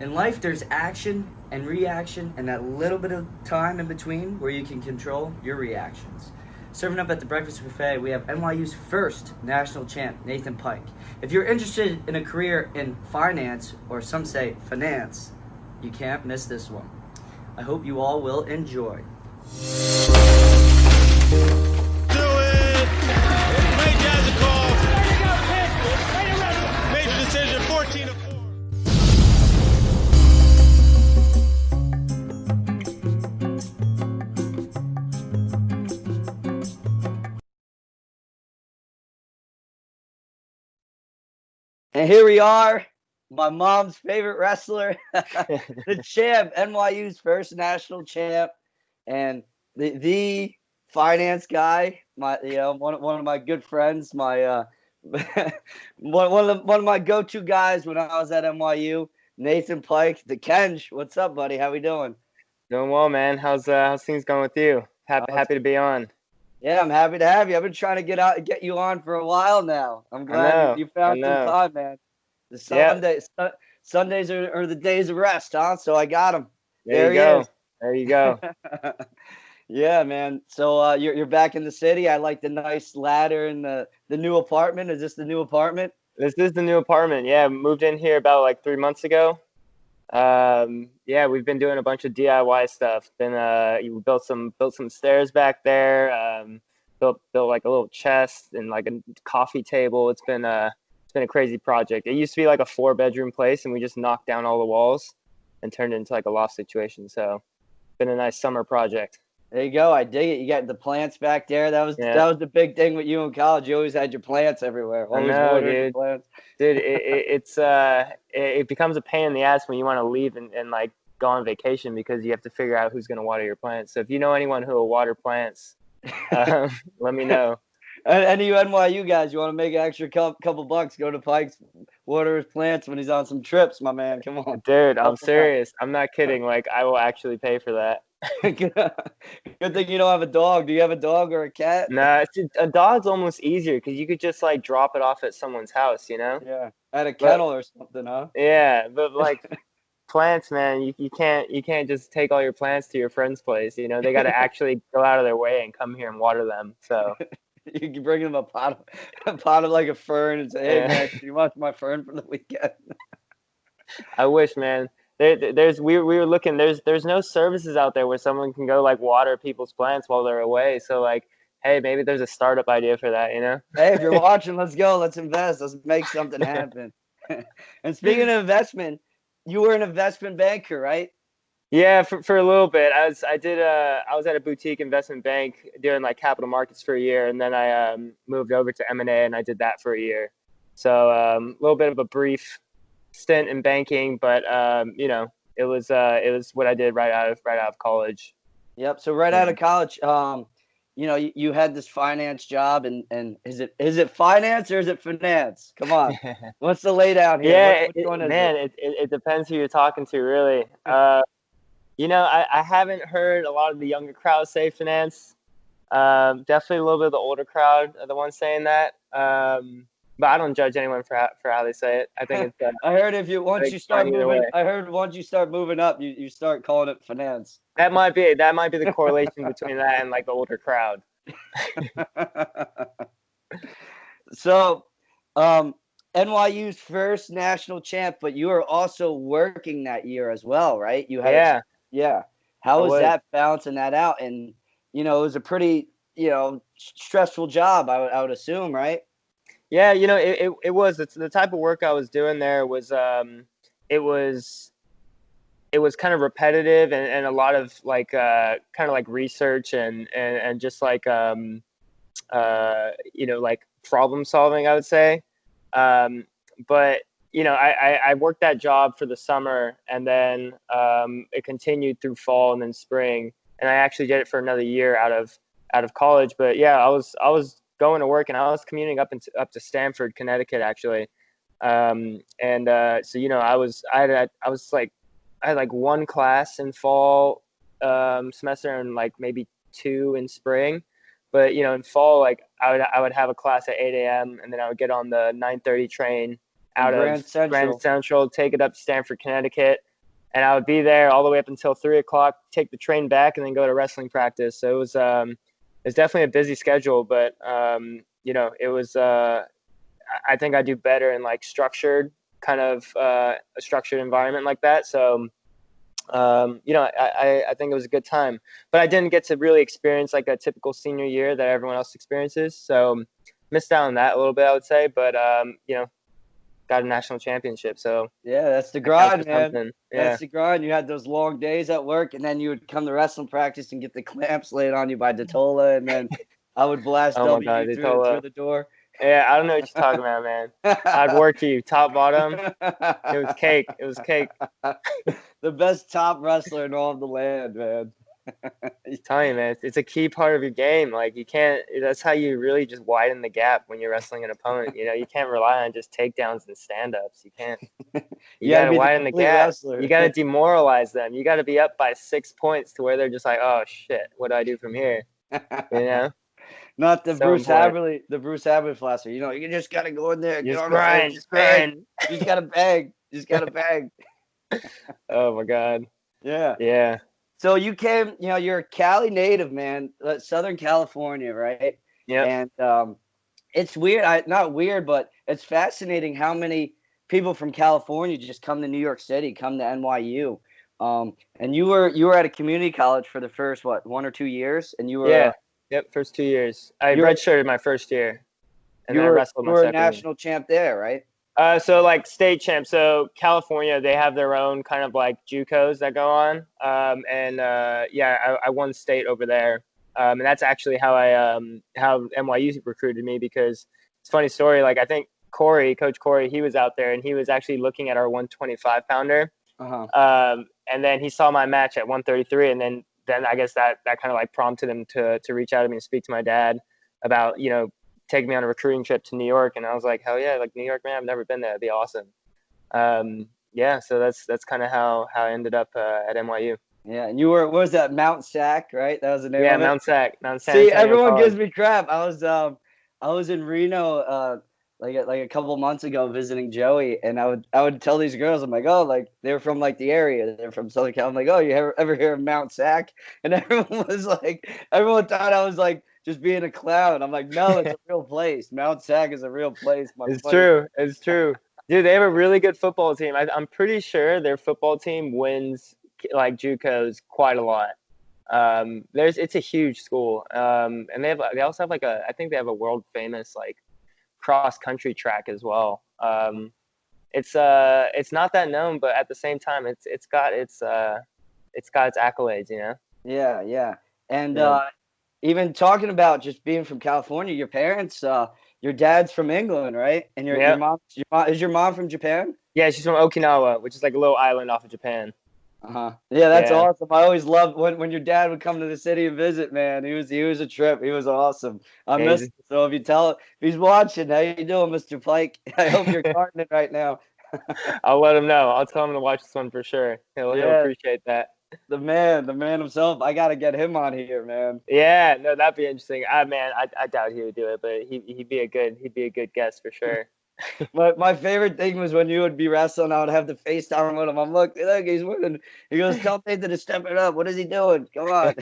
In life, there's action and reaction and that little bit of time in between where you can control your reactions. Serving up at the breakfast buffet, we have NYU's first national champ, Nathan Pike. If you're interested in a career in finance, or some say finance, you can't miss this one. I hope you all will enjoy. Do it! Make guys a call. Major decision, 14-4. And here we are, my mom's favorite wrestler, the champ, NYU's first national champ, and the finance guy. One of my good friends, my one of my go-to guys when I was at NYU, Nathan Pike, the Kenj. What's up, buddy? How we doing? Doing well, man. How's things going with you? Happy to be on. Yeah, I'm happy to have you. I've been trying to get you on for a while now. I'm glad you found some time, man. The Sundays are the days of rest, huh? So I got him. There you go. There you go. Yeah, man. So you're back in the city. I like the nice ladder and the new apartment. Is this the new apartment? This is the new apartment. Yeah, moved in here about like 3 months ago. Yeah, we've been doing a bunch of DIY stuff. You built some stairs back there. Built like a little chest and like a coffee table. It's been a crazy project. It used to be like a 4-bedroom place, and we just knocked down all the walls and turned it into like a loft situation. So it's been a nice summer project. There you go. I dig it. You got the plants back there. That was the big thing with you in college. You always had your plants everywhere. I know, dude. Dude, it becomes a pain in the ass when you want to leave and like go on vacation because you have to figure out who's going to water your plants. So if you know anyone who will water plants, let me know. Any of you NYU guys, you want to make an extra couple bucks, go to Pike's, water his plants when he's on some trips, my man. Come on. Dude, I'm serious. I'm not kidding. Like, I will actually pay for that. Good thing you don't have a dog. Do you have a dog or a cat? Nah, a dog's almost easier because you could just like drop it off at someone's house, you know? Yeah, at a kennel or something, huh? Yeah, but like plants, man, you can't just take all your plants to your friend's place. You know, they got to actually go out of their way and come here and water them. So you can bring them a pot of like a fern and say, "Hey, man, can you watch my fern for the weekend?" I wish, man. We were looking. There's no services out there where someone can go like water people's plants while they're away. So like, hey, maybe there's a startup idea for that. You know? Hey, if you're watching, let's go. Let's invest. Let's make something happen. And speaking of investment, you were an investment banker, right? Yeah, for a little bit. I was at a boutique investment bank doing like capital markets for a year, and then I moved over to M&A and I did that for a year. So a little bit of a brief stint in banking, but you know, it was what I did right out of college. Yep. So out of college, you know, you had this finance job, and is it finance or is it finance? Come on, what's the laydown here? Yeah, it depends who you're talking to, really. You know, I haven't heard a lot of the younger crowd say finance. Definitely a little bit of the older crowd are the ones saying that. But I don't judge anyone for how they say it. I think it's. I heard once you start moving up, you start calling it finance. That might be the correlation between that and like the older crowd. So, NYU's first national champ, but you were also working that year as well, right? You had yeah. How was that balancing that out? And you know, it was a pretty stressful job, I would assume, right? Yeah, you know, it was. It's the type of work I was doing there was it was kind of repetitive and a lot of like kind of like research and just like you know, like problem solving, I would say. But you know, I worked that job for the summer, and then it continued through fall and then spring, and I actually did it for another year out of college. But yeah, I was going to work, and I was commuting up to Stamford, Connecticut, actually. So you know, I had like one class in fall semester and like maybe 2 in spring. But you know, in fall, like I would have a class at 8 a.m. and then I would get on the 9:30 train out of Grand Central, take it up to Stamford, Connecticut. and I would be there all the way up until 3:00, take the train back, and then go to wrestling practice. So it was definitely a busy schedule, but it was. I think I do better in like structured kind of a structured environment like that. So I think it was a good time, but I didn't get to really experience like a typical senior year that everyone else experiences. So missed out on that a little bit, I would say, but got a national championship. So yeah, that's the grind, man. Yeah. That's the grind. You had those long days at work, and then you would come to wrestling practice and get the clamps laid on you by Datola, and then I would blast Oh my God, through the door. Yeah, I don't know what you're talking about, man. I'd work you top bottom. It was cake. It was cake. The best top wrestler in all of the land, man. I'm telling you, man, it's a key part of your game. Like you can't. That's how you really just widen the gap when you're wrestling an opponent. You can't rely on just takedowns and stand-ups. You can't. You gotta widen the gap. Wrestler. You gotta demoralize them. You gotta be up by 6 points to where they're just like, oh shit, what do I do from here? Not the So Bruce important. Haberflasser. Philosopher. You just gotta go in there, get Just on grind, just man. You just gotta bang. Just gotta bang. Oh my God. Yeah. Yeah. So you came, you're a Cali native, man, Southern California, right? Yeah. And it's weird. Not weird, but it's fascinating how many people from California just come to New York City, come to NYU. And you were at a community college for the first 1 or 2 years, and you were Yep. First 2 years. I redshirted my first year, and then I wrestled my second. You were a national champ there, right? So like state champ. So California, they have their own kind of like JUCOs that go on. I won state over there. And that's actually how how NYU recruited me, because it's a funny story. Like I think Coach Corey, he was out there and he was actually looking at our 125 pounder. And then he saw my match at 133, and then I guess that kind of like prompted him to reach out to me and speak to my dad about, take me on a recruiting trip to New York. And I was like, hell yeah, like New York, man, I've never been there. It'd be awesome. So that's kind of how I ended up at NYU. Yeah, and you were, what was that, Mount Sac, right? That was the name of it? Mount Sac. See, everyone gives me crap. I was in Reno like a couple months ago visiting Joey, and I would tell these girls, I'm like, oh, like they're from like the area, they're from Southern California. I'm like, oh, you ever hear of Mount Sac? And everyone thought I was like just being a clown. I'm like, no, it's a real place. Mount Sac is a real place. True. It's true. Dude, they have a really good football team. I'm pretty sure their football team wins like JUCOs quite a lot. It's a huge school. And they also have I think they have a world famous like cross country track as well. It's not that known, but at the same time, it's got its accolades, Yeah. And even talking about just being from California, your parents, your dad's from England, right? And your mom, is your mom from Japan? Yeah, she's from Okinawa, which is like a little island off of Japan. Yeah, that's awesome. I always loved when your dad would come to the city and visit, man. He was a trip. He was awesome. I miss him. So if he's watching, how you doing, Mr. Pike? I hope you're gardening right now. I'll let him know. I'll tell him to watch this one for sure. He'll appreciate that. The man himself. I gotta get him on here, man. Yeah, no, that'd be interesting. I doubt he would do it, but he'd be a good guest for sure. My favorite thing was when you would be wrestling, I would have to FaceTime with him. I'm look, he's winning. He goes, tell Nathan to step it up. What is he doing? Come on.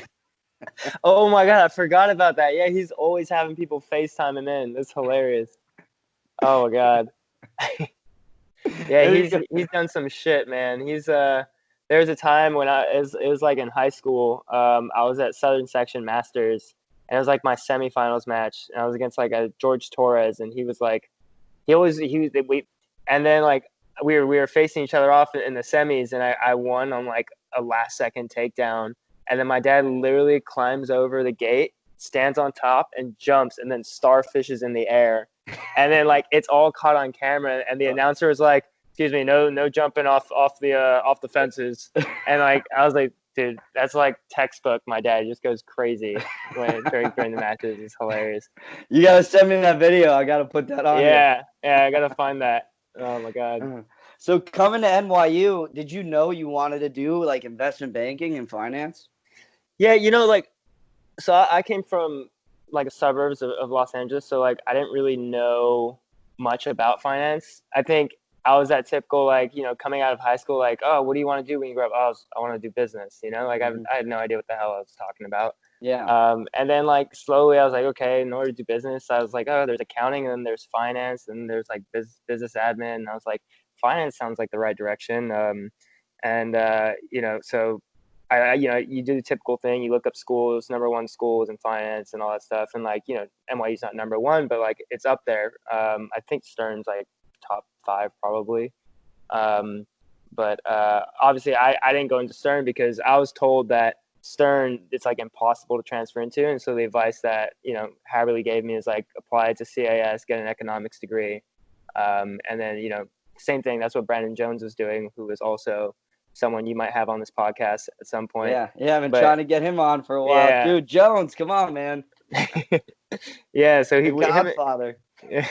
Oh my God, I forgot about that. Yeah, he's always having people FaceTime him in. That's hilarious. Oh my God. Yeah, he's done some shit, man. There was a time when it was like in high school. I was at Southern Section Masters, and it was like my semifinals match. And I was against like a George Torres, and he was like, and then like we were facing each other off in the semis, and I won on like a last second takedown. And then my dad literally climbs over the gate, stands on top, and jumps, and then starfishes in the air. And then like it's all caught on camera, and the announcer was like, "Excuse me, no jumping off the fences." And like I was like, dude, that's like textbook. My dad just goes crazy during the matches. It's hilarious. You gotta send me that video. I gotta put that on. Yeah, I gotta find that. Oh my God. So coming to NYU, did you know you wanted to do like investment banking and finance? Yeah, so I came from like a suburbs of Los Angeles, so like I didn't really know much about finance. I think I was that typical, like, coming out of high school, like, oh, what do you want to do when you grow up? Oh, I want to do business, like I had no idea what the hell I was talking about. Yeah. And then like slowly I was like, okay, in order to do business, I was like, oh, there's accounting and then there's finance and there's like business admin. And I was like, finance sounds like the right direction. So you do the typical thing. You look up schools, number one schools in finance and all that stuff. And like, NYU's not number one, but like it's up there. I think Stern's like top 5 probably. But obviously I didn't go into Stern because I was told that Stern, it's like impossible to transfer into. And so the advice that, Haverly gave me is like apply to CAS, get an economics degree. And then, same thing. That's what Brandon Jones was doing, who was also someone you might have on this podcast at some point. Yeah. I've been trying to get him on for a while. Yeah. Dude, Jones, come on, man. Yeah. So The Godfather. Yeah.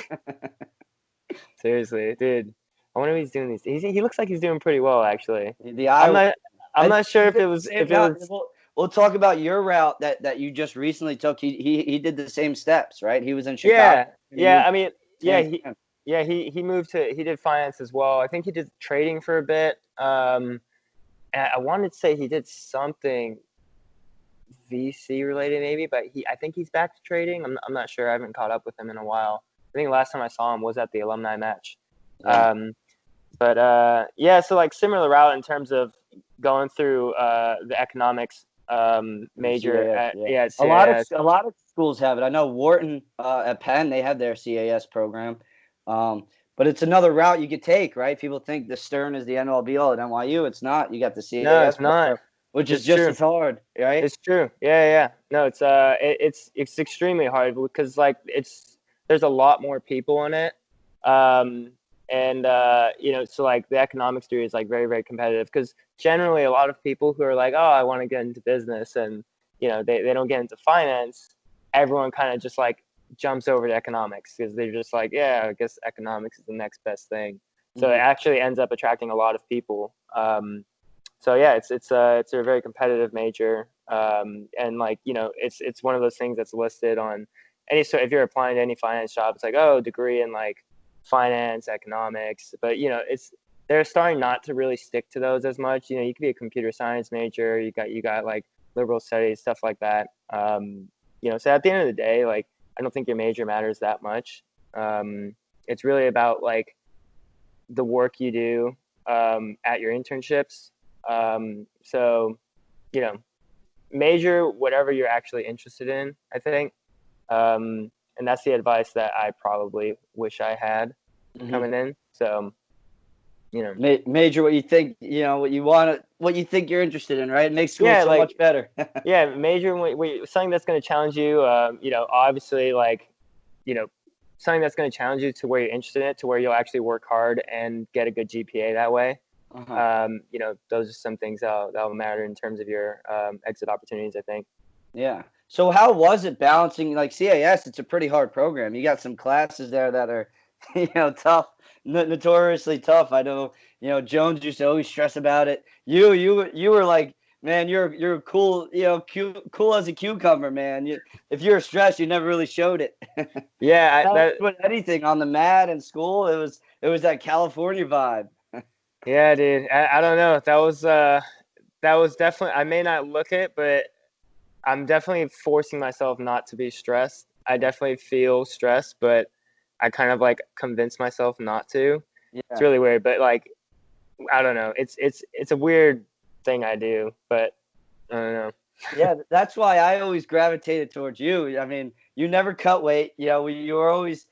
Seriously, dude. I wonder if he's doing these. He looks like he's doing pretty well, actually. I'm not sure if it was. We'll talk about your route that you just recently took. He did the same steps, right? He was in Chicago. Yeah. I mean, he moved to. He did finance as well. I think he did trading for a bit. And I wanted to say he did something VC related, maybe, but I think he's back to trading. I'm not sure. I haven't caught up with him in a while. I think the last time I saw him was at the alumni match. Yeah. So like similar route in terms of going through the economics major at CAS. A lot of schools have it. I know Wharton at Penn, they have their CAS program. But it's another route you could take, right? People think the Stern is the end all be all at NYU. It's not. You got the CAS. No, it's not. Which is just as hard, right? It's true. Yeah. No, it's extremely hard because like there's a lot more people in it. So like the economics degree is like very, very competitive because generally a lot of people who are like, oh, I want to get into business and, they don't get into finance. Everyone kind of just like jumps over to economics because they're just like, yeah, I guess economics is the next best thing. So it actually ends up attracting a lot of people. It's a very competitive major. And like, it's one of those things that's listed on so if you're applying to any finance job, it's like, oh, degree in like finance, economics, but they're starting not to really stick to those as much. You could be a computer science major, you got like liberal studies, stuff like that. So at the end of the day, like I don't think your major matters that much. It's really about like the work you do at your internships. Major whatever you're actually interested in, I think. And that's the advice that I probably wish I had coming in. So, major what you think, what you want, what you think you're interested in, right? It makes school so much better. Major something that's going to challenge you. Obviously, like, something that's going to challenge you to where you're interested in it, to where you'll actually work hard and get a good GPA that way. Those are some things that'll matter in terms of your exit opportunities, I think. Yeah. So how was it balancing, like CAS? It's a pretty hard program. You got some classes there that are, tough, notoriously tough. I know, Jones used to always stress about it. You were like, man, you're cool, cool as a cucumber, man. If you were stressed, you never really showed it. Yeah, anything on the mat in school, it was that California vibe. Yeah, dude. I don't know. That was definitely. I may not look it, but I'm definitely forcing myself not to be stressed. I definitely feel stressed, but I kind of like convince myself not to. Yeah. It's really weird, but like, I don't know. It's a weird thing I do, but I don't know. Yeah, that's why I always gravitated towards you. I mean, you never cut weight. You were always,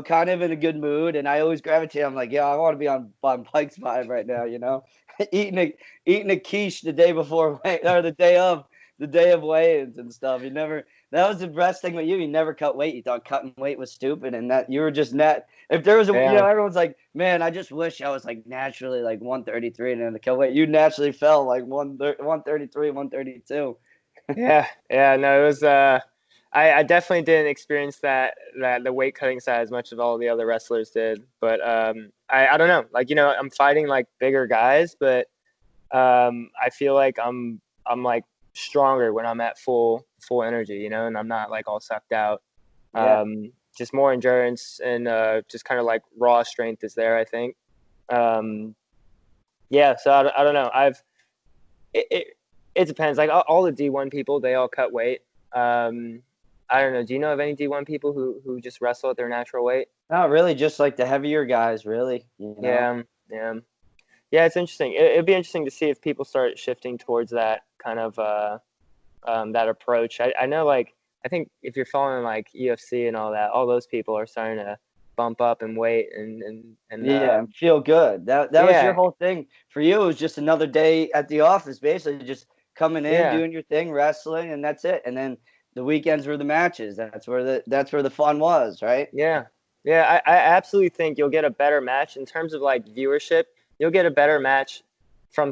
kind of in a good mood, and I always gravitate. I'm like, I want to be on Pike's vibe right now. Eating a quiche the day before or the day of weigh-ins and stuff. That was the best thing with you. You never cut weight. You thought cutting weight was stupid, and that you were just net. If there was everyone's like, man, I just wish I was like naturally like 133 and then to cut weight. You naturally fell like 133, 132. Yeah. No, it was. I definitely didn't experience that the weight cutting side as much as all the other wrestlers did. But I don't know. Like, I'm fighting like bigger guys, but I feel like I'm like stronger when I'm at full energy, and I'm not like all sucked out. Just more endurance and just kind of like raw strength is there, I think. Yeah, so I don't know. It depends. Like all the D1 people, they all cut weight. I don't know. Do you know of any D1 people who just wrestle at their natural weight? Not really, just like the heavier guys, really. You know? Yeah. Yeah, it's interesting. It'd be interesting to see if people start shifting towards that kind of that approach. I know, like, I think if you're following like UFC and all that, all those people are starting to bump up in weight and and feel good. That was your yeah, whole thing. For you, it was just another day at the office, basically, just coming in, yeah, doing your thing, wrestling, and that's it. And then the weekends were the matches. That's where the fun was, right? yeah, yeah. I absolutely think you'll get a better match in terms of like viewership. You'll get a better match from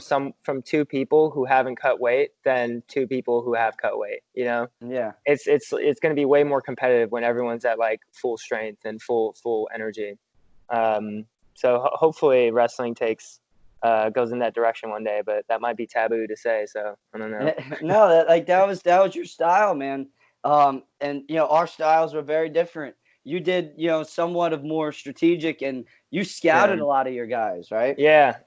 two people who haven't cut weight than two people who have cut weight. You know, Yeah. it's going to be way more competitive when everyone's at like full strength and full energy. So hopefully wrestling goes in that direction one day, but that might be taboo to say. So I don't know. No, that was your style, man. And our styles were very different. You did, somewhat of more strategic, and you Yeah. scouted a lot of your guys, right? Yeah.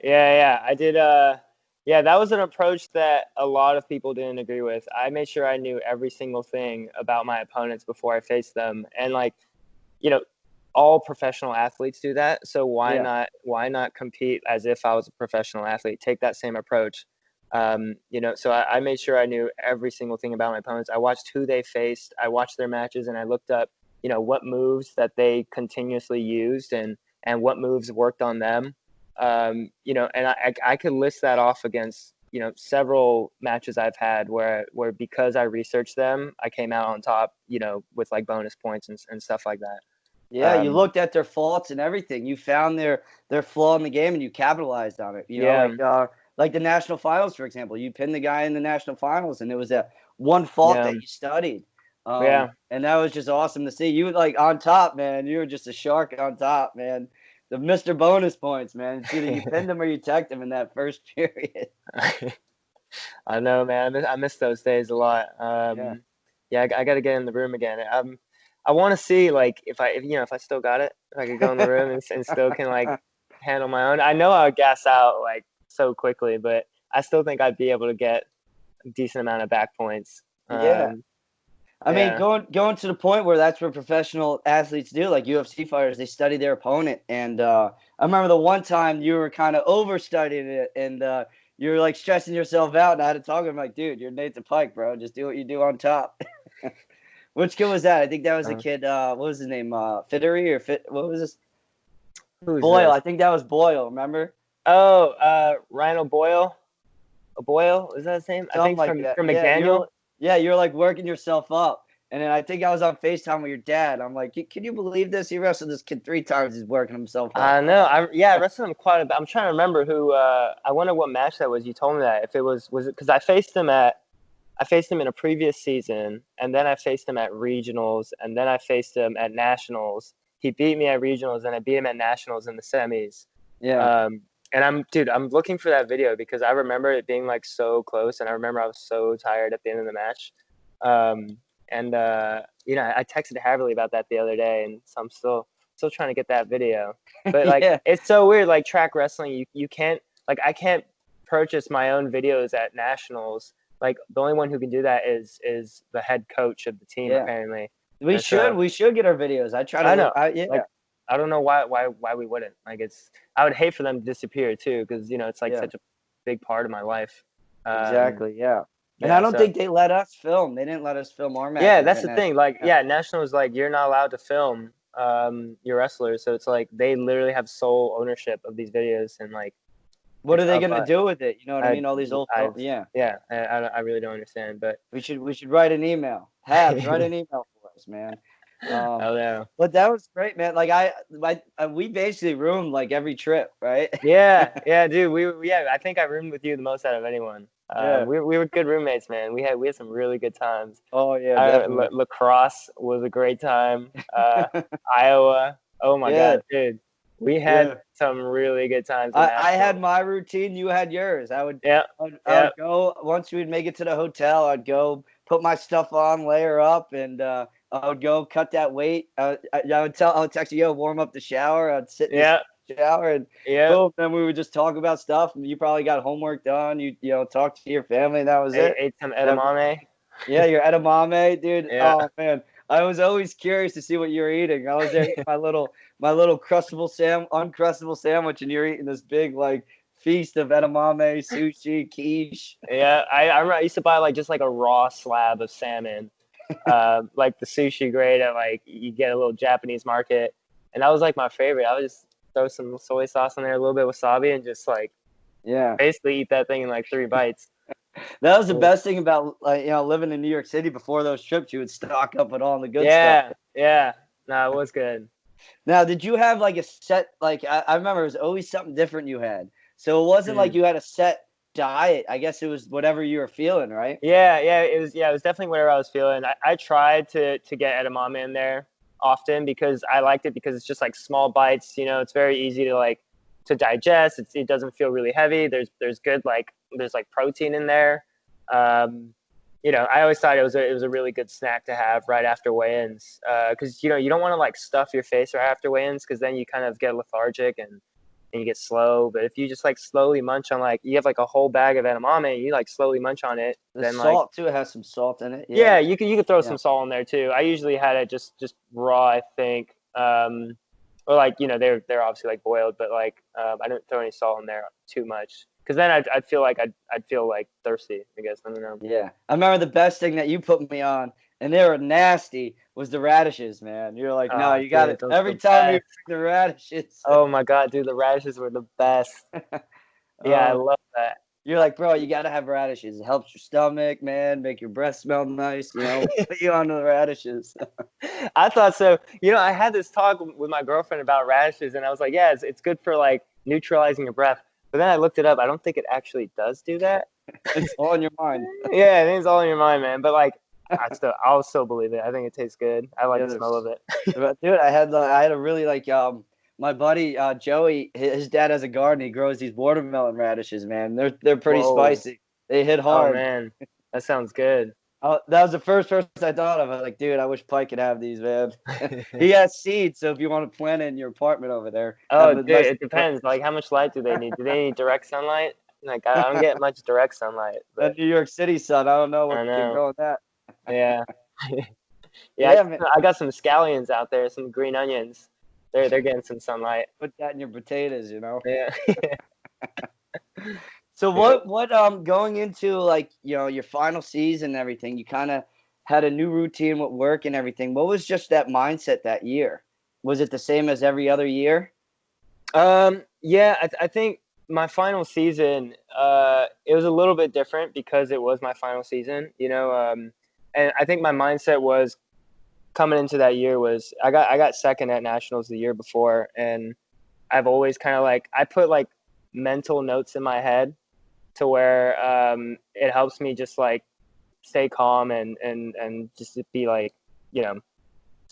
I did. Yeah, that was an approach that a lot of people didn't agree with. I made sure I knew every single thing about my opponents before I faced them, and like, you know, all professional athletes do that. So Yeah. why not compete as if I was a professional athlete? Take that same approach. So I made sure I knew every single thing about my opponents. I watched who they faced. I watched their matches, and I looked up, what moves that they continuously used and what moves worked on them. And I could list that off against, several matches I've had where because I researched them, I came out on top, with like bonus points and stuff like that. Yeah, you looked at their faults and everything. You found their flaw in the game and you capitalized on it. Yeah. Like the national finals, for example. You pinned the guy in the national finals, and it was that one fault Yeah. that you studied. Yeah. And that was just awesome to see. You were like on top, man. You were just a shark on top, man. The Mr. Bonus points, man. It's either you pinned him or you teched him in that first period. I know, man. I miss those days a lot. Yeah. Yeah, I got to get in the room again. I want to see like if I still got it, if I could go in the room and still can like handle my own. I know I would gas out like so quickly, but I still think I'd be able to get a decent amount of back points. Yeah. I mean, Yeah. going to the point where that's what professional athletes do, like UFC fighters, they study their opponent. And I remember the one time you were kind of overstudying it, and you were like stressing yourself out. And I had to talk to him like, dude, you're Nathan Pike, bro. Just do what you do on top. Which kid was that? I think that was a kid. What was his name? Fittery or Fit? What was this? Who's Boyle. this? I think that was Boyle. Remember? Oh, Ryan Boyle. Boyle, is that his name? I Something think like from that. McDaniel. You're like working yourself up. And then I think I was on FaceTime with your dad. I'm like, can you believe this? He wrestled this kid 3 times. He's working himself up. I know. I wrestled him quite a bit. I'm trying to remember who. I wonder what match that was. You told me that. If it was it because I faced him in a previous season, and then I faced him at regionals, and then I faced him at nationals. He beat me at regionals, and I beat him at nationals in the semis. Yeah. And I'm looking for that video because I remember it being like so close, and I remember I was so tired at the end of the match. I texted Haverly about that the other day, and so I'm still trying to get that video. But like, Yeah. it's so weird. Like track wrestling, you can't I can't purchase my own videos at nationals. Like the only one who can do that is the head coach of the team, Yeah. apparently. We And so, should get our videos. I try to I know. yeah. Like, I don't know why we wouldn't. Like I would hate for them to disappear too, because it's like Yeah. such a big part of my life. Exactly. Yeah. And Yeah, I don't so- think they let us film. They didn't let us film our matches. Yeah, that's the and thing. Like, nationals, like you're not allowed to film your wrestlers, so it's like they literally have sole ownership of these videos, and like, what are they up, going to do with it? You know what I mean? All these old I yeah. I really don't understand, but We should write an email. Write an email for us, man. I don't know. But that was great, man. Like we basically roomed like every trip, right? Yeah, dude. I think I roomed with you the most out of anyone. Yeah. We were good roommates, man. We had some really good times. Oh yeah, definitely. Lacrosse was a great time. Iowa. Oh my God, dude. We had some really good times. I had my routine. You had yours. I would go once we'd make it to the hotel. I'd go put my stuff on, layer up, and I would go cut that weight. I would text you, warm up the shower. I'd sit in the shower, and Yeah. boom, then we would just talk about stuff. And you probably got homework done. You know, talked to your family, and that was it. Ate some edamame. Yeah, your edamame, dude. Yeah. Oh man, I was always curious to see what you were eating. I was there eating my little uncrustable sandwich, and you're eating this big like feast of edamame, sushi, quiche. Yeah, I remember I used to buy like just like a raw slab of salmon, like the sushi grade at like you get a little Japanese market, and that was like my favorite. I would just throw some soy sauce on there, a little bit of wasabi, and just like Yeah, basically eat that thing in like 3 bites. that was the best thing about living in New York City. Before those trips, you would stock up with all the good stuff. Yeah. No, it was good. Now, did you have like a set? Like I remember, it was always something different you had. So it wasn't like you had a set diet. I guess it was whatever you were feeling, right? Yeah, it was definitely whatever I was feeling. I tried to get edamame in there often because I liked it because it's just like small bites, it's very easy to digest. It doesn't feel really heavy. There's good there's protein in there. I always thought it was a really good snack to have right after weigh-ins because you don't want to like stuff your face right after weigh-ins because then you kind of get lethargic and you get slow. But if you just like slowly munch on you have like a whole bag of edamame and you like slowly munch on it, The then salt too, it has some salt in it. yeah, you could throw some salt in there too. I usually had it just raw, I think. Or they're obviously like boiled, but I didn't throw any salt in there too much because then I'd feel like I'd feel like thirsty, I guess. I don't know. Yeah, I remember the best thing that you put me on, and they were nasty, was the radishes, man. You're like, no, you got it. Every time you bring the radishes. Oh my God, dude, the radishes were the best. Yeah, I love that. You're like, bro, you got to have radishes. It helps your stomach, man, make your breath smell nice, put you on the radishes. I thought so. I had this talk with my girlfriend about radishes, and I was like, yeah, it's good for like neutralizing your breath. But then I looked it up. I don't think it actually does do that. It's all in your mind. Yeah, I think it's all in your mind, man. But I'll still believe it. I think it tastes good. I like the smell of it. Dude, I had a really my buddy Joey. His dad has a garden. He grows these watermelon radishes, man. They're pretty spicy. They hit hard. Oh man, that sounds good. That was the first person I thought of. I was like, dude, I wish Pike could have these, man. He has seeds, so if you want to plant it in your apartment over there. Oh, dude, it depends. Like, how much light do they need? Do they need direct sunlight? Like, I don't get much direct sunlight. That New York City sun, I don't know what can grow with that. Yeah. Yeah, I got some scallions out there, some green onions. They're getting some sunlight. Put that in your potatoes, Yeah. So what going into your final season and everything, you kind of had a new routine with work and everything. What was just that mindset that year? Was it the same as every other year? Yeah, I think my final season, it was a little bit different because it was my final season, and I think my mindset was coming into that year was I got second at nationals the year before, and I've always kind of I put mental notes in my head to where it helps me just stay calm and just be I don't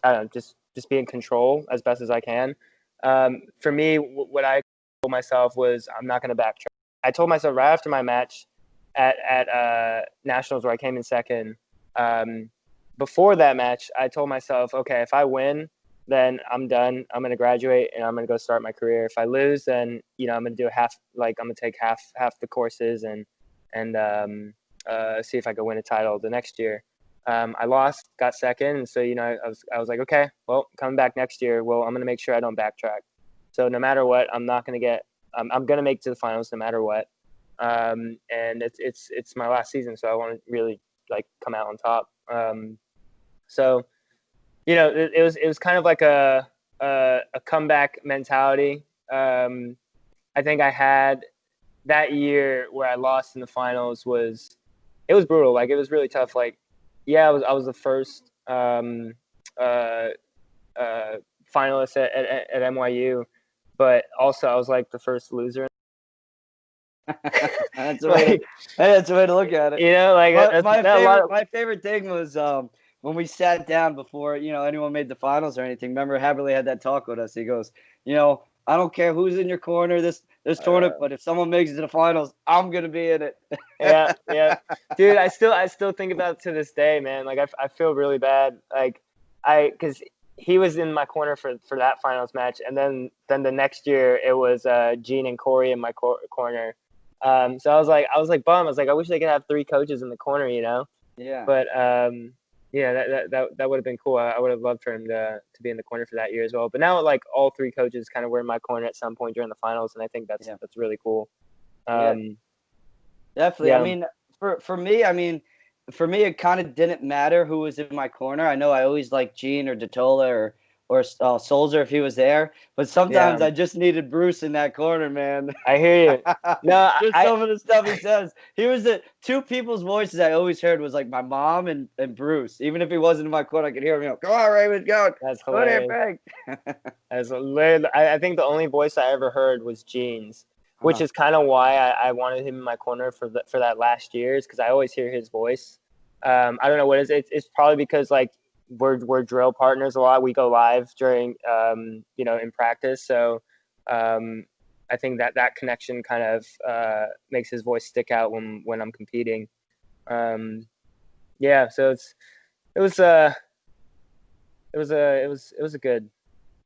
know, just be in control as best as I can. For me, what I told myself was I'm not going to backtrack. I told myself right after my match at nationals where I came in second. Before that match, I told myself, okay, if I win, then I'm done. I'm going to graduate and I'm going to go start my career. If I lose, then, I'm going to do I'm going to take half the courses and see if I can win a title the next year. I lost, got second. And so, I was like, okay, well, coming back next year, well, I'm going to make sure I don't backtrack. So no matter what, I'm not going to I'm going to make it to the finals no matter what. And it's my last season. So I want to really come out on top. So, it was kind of like a comeback mentality. I think I had that year where I lost in the finals it was brutal. It was really tough. I was the first finalist at NYU, but also I was the first loser. That's a way to look at it. My favorite thing was when we sat down before anyone made the finals or anything. Remember, Haberly had that talk with us. He goes, I don't care who's in your corner this tournament, but if someone makes it to the finals, I'm gonna be in it. Yeah, dude. I still think about it to this day, man. I feel really bad. Because he was in my corner for that finals match, and then the next year it was Gene and Corey in my corner. So I was like bummed. I was like, I wish they could have 3 coaches in the corner, you know. Yeah. But yeah, that would have been cool. I would have loved for him to be in the corner for that year as well. But now like all 3 coaches kind of were in my corner at some point during the finals, and I think that's really cool. Definitely. Yeah. I mean, for me, it kind of didn't matter who was in my corner. I know I always liked Gene or Detola or Solzer if he was there, but sometimes I just needed Bruce in that corner, man. I hear you. No, just some of the stuff he says. He was the 2 people's voices I always heard was like my mom and Bruce. Even if he wasn't in my corner, I could hear him. Go on, Raymond, go. That's Go there, hilarious. Peg. I think the only voice I ever heard was Gene's, which is kind of why I wanted him in my corner for that last year, is because I always hear his voice. I don't know what it is. It's probably because like we're drill partners a lot. We go live during in practice, so I think that connection kind of makes his voice stick out when I'm competing. Yeah, so it was a good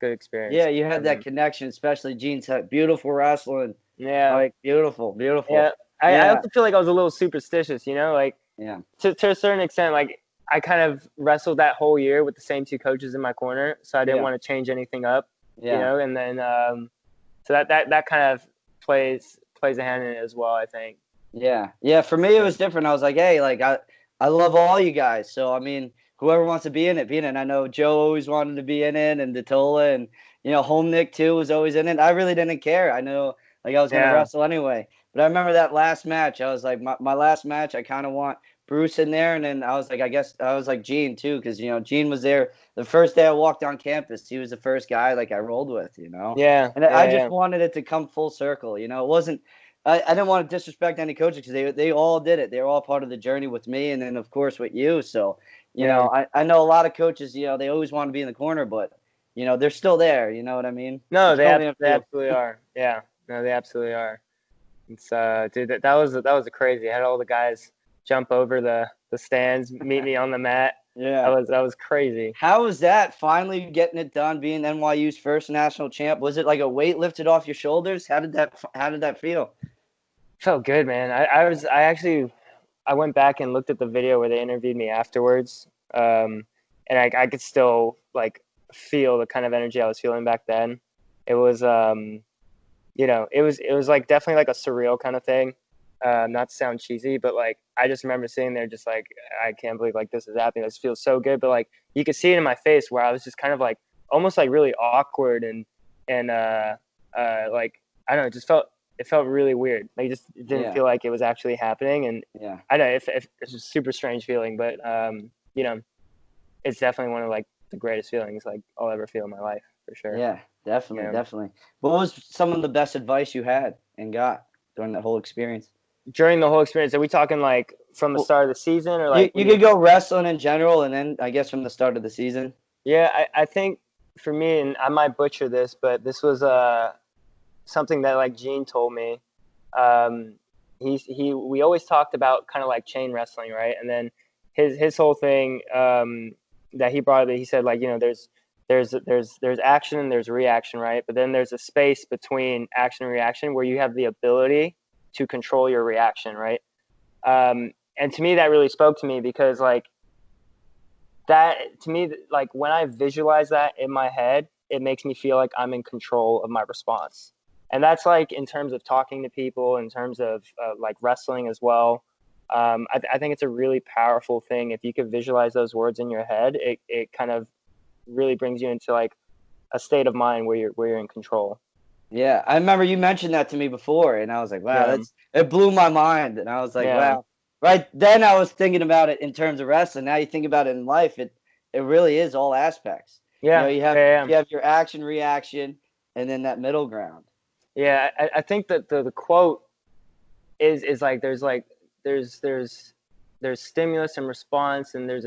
experience. Yeah, you had that connection, especially Gene's had beautiful wrestling. Yeah, like beautiful. Yeah, I also feel like I was a little superstitious, you know, like to a certain extent. Like I kind of wrestled that whole year with the same 2 coaches in my corner, so I didn't want to change anything up, you know. And then so that kind of plays a hand in it as well, I think. Yeah. For me, it was different. I was like, hey, like I love all you guys. So I mean, whoever wants to be in it, be in it. I know Joe always wanted to be in it, and Detola, and Home Nick too was always in it. I really didn't care. I know like I was gonna wrestle anyway. But I remember that last match. I was like, my last match, I kind of want Bruce in there, and then I was like, I guess I was like Gene too, because Gene was there the first day I walked on campus. He was the first guy like I rolled with, And I just wanted it to come full circle. It wasn't. I didn't want to disrespect any coaches because they all did it. They were all part of the journey with me, and then of course with you. So I know a lot of coaches. They always want to be in the corner, but they're still there. You know what I mean? No, they absolutely are. Yeah, no, they absolutely are. It's dude, that was crazy. I had all the guys jump over the stands, meet me on the mat. Yeah, that was crazy. How was that? Finally getting it done, being NYU's first national champ. Was it like a weight lifted off your shoulders? How did that feel? Felt good, man. I went back and looked at the video where they interviewed me afterwards, and I could still like feel the kind of energy I was feeling back then. It was it was like definitely like a surreal kind of thing. Not to sound cheesy, but like I just remember sitting there just like, I can't believe like this is happening. This feels so good. But like you could see it in my face where I was just kind of like almost like really awkward and like I don't know, it felt really weird. Like it didn't feel like it was actually happening. And I don't know if it's a super strange feeling, but it's definitely one of like the greatest feelings like I'll ever feel in my life for sure. Yeah, definitely. What was some of the best advice you had and got during that whole experience? During the whole experience, are we talking like from the start of the season, or like you could go wrestling in general, and then I guess from the start of the season? Yeah, I think for me, and I might butcher this, but this was something that like Gene told me. We always talked about kind of like chain wrestling, right? And then his whole thing that he brought, he said like there's action and there's reaction, right? But then there's a space between action and reaction where you have the ability to control your reaction, right? And to me, that really spoke to me because like that, to me, like when I visualize that in my head, it makes me feel like I'm in control of my response. And that's like in terms of talking to people, in terms of like wrestling as well. I think it's a really powerful thing. If you could visualize those words in your head, it kind of really brings you into like a state of mind where you're in control. Yeah, I remember you mentioned that to me before, and I was like, wow, it blew my mind. And I was like, wow. Right then I was thinking about it in terms of wrestling. Now you think about it in life, it really is all aspects. Yeah. You have your action, reaction, and then that middle ground. Yeah, I think that the quote is like there's stimulus and response, and there's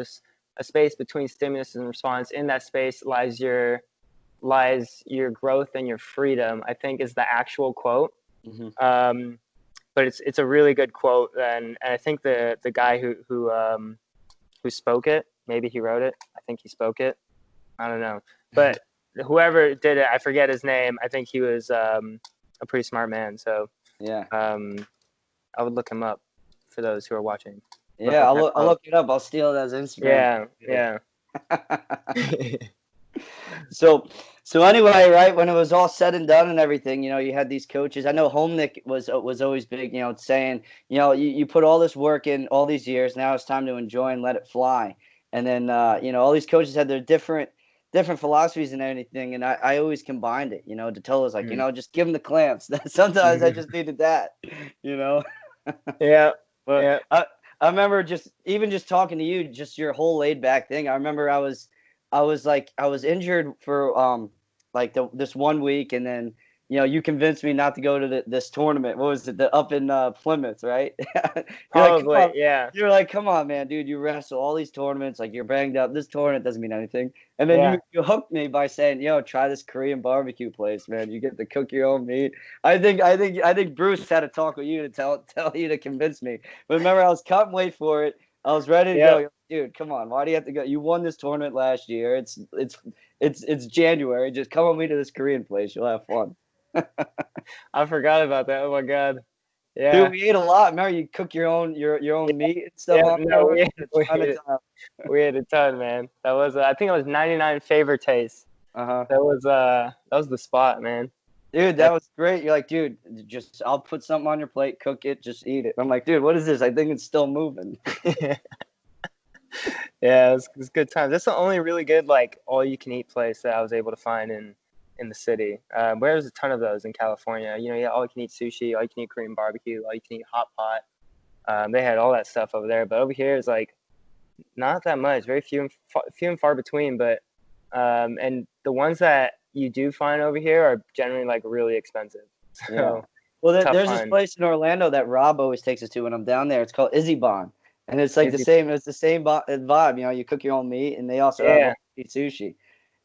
a space between stimulus and response. In that space lies your growth and your freedom, I think is the actual quote. Mm-hmm. But it's a really good quote, and I think the guy who spoke it, maybe he wrote it, I think he spoke it, I don't know. But whoever did it, I forget his name. I think he was a pretty smart man. So Yeah. I would look him up for those who are watching. Yeah, I'll look it up. I'll steal it as Instagram. Yeah. So anyway, right when it was all said and done and everything, you had these coaches. I know Homenick was always big, saying, you put all this work in all these years. Now it's time to enjoy and let it fly. And then all these coaches had their different philosophies and anything, and I always combined it. Detello was like, just give them the clamps. Sometimes I just needed that. Yeah. But Yeah. I remember just talking to you, just your whole laid back thing. I remember I was injured for this 1 week, and then you convinced me not to go to this tournament. What was it? Up in Plymouth, right? Probably, yeah. You're like, come on, man, dude. You wrestle all these tournaments, like you're banged up. This tournament doesn't mean anything. And then Yeah. you hooked me by saying, try this Korean barbecue place, man. You get to cook your own meat. I think Bruce had to talk with you to tell you to convince me. But remember, I was cutting weight for it. I was ready to go. Dude, come on. Why do you have to go? You won this tournament last year. It's January. Just come with me to this Korean place. You'll have fun. I forgot about that. Oh my God. Yeah. Dude, we ate a lot. Remember, you cook your own meat and stuff. Yeah, on no, there? we ate a ton, man. That was I think it was 99 Favor Taste. Uh-huh. That was the spot, man. Dude, that was great. You're like, dude, I'll put something on your plate, cook it, just eat it. I'm like, dude, what is this? I think it's still moving. Yeah, it was good times. That's the only really good all you can eat place that I was able to find in the city. There's a ton of those in California. Yeah, all you can eat sushi, all you can eat Korean barbecue, all you can eat hot pot. They had all that stuff over there, but over here is not that much. Very few and far between. But and the ones that you do find over here are generally really expensive. So, yeah. Well, there's find. this place in Orlando that Rob always takes us to when I'm down there. It's called Izzy-Bon. And it's the same. It's the same vibe. You cook your own meat, and they also have sushi.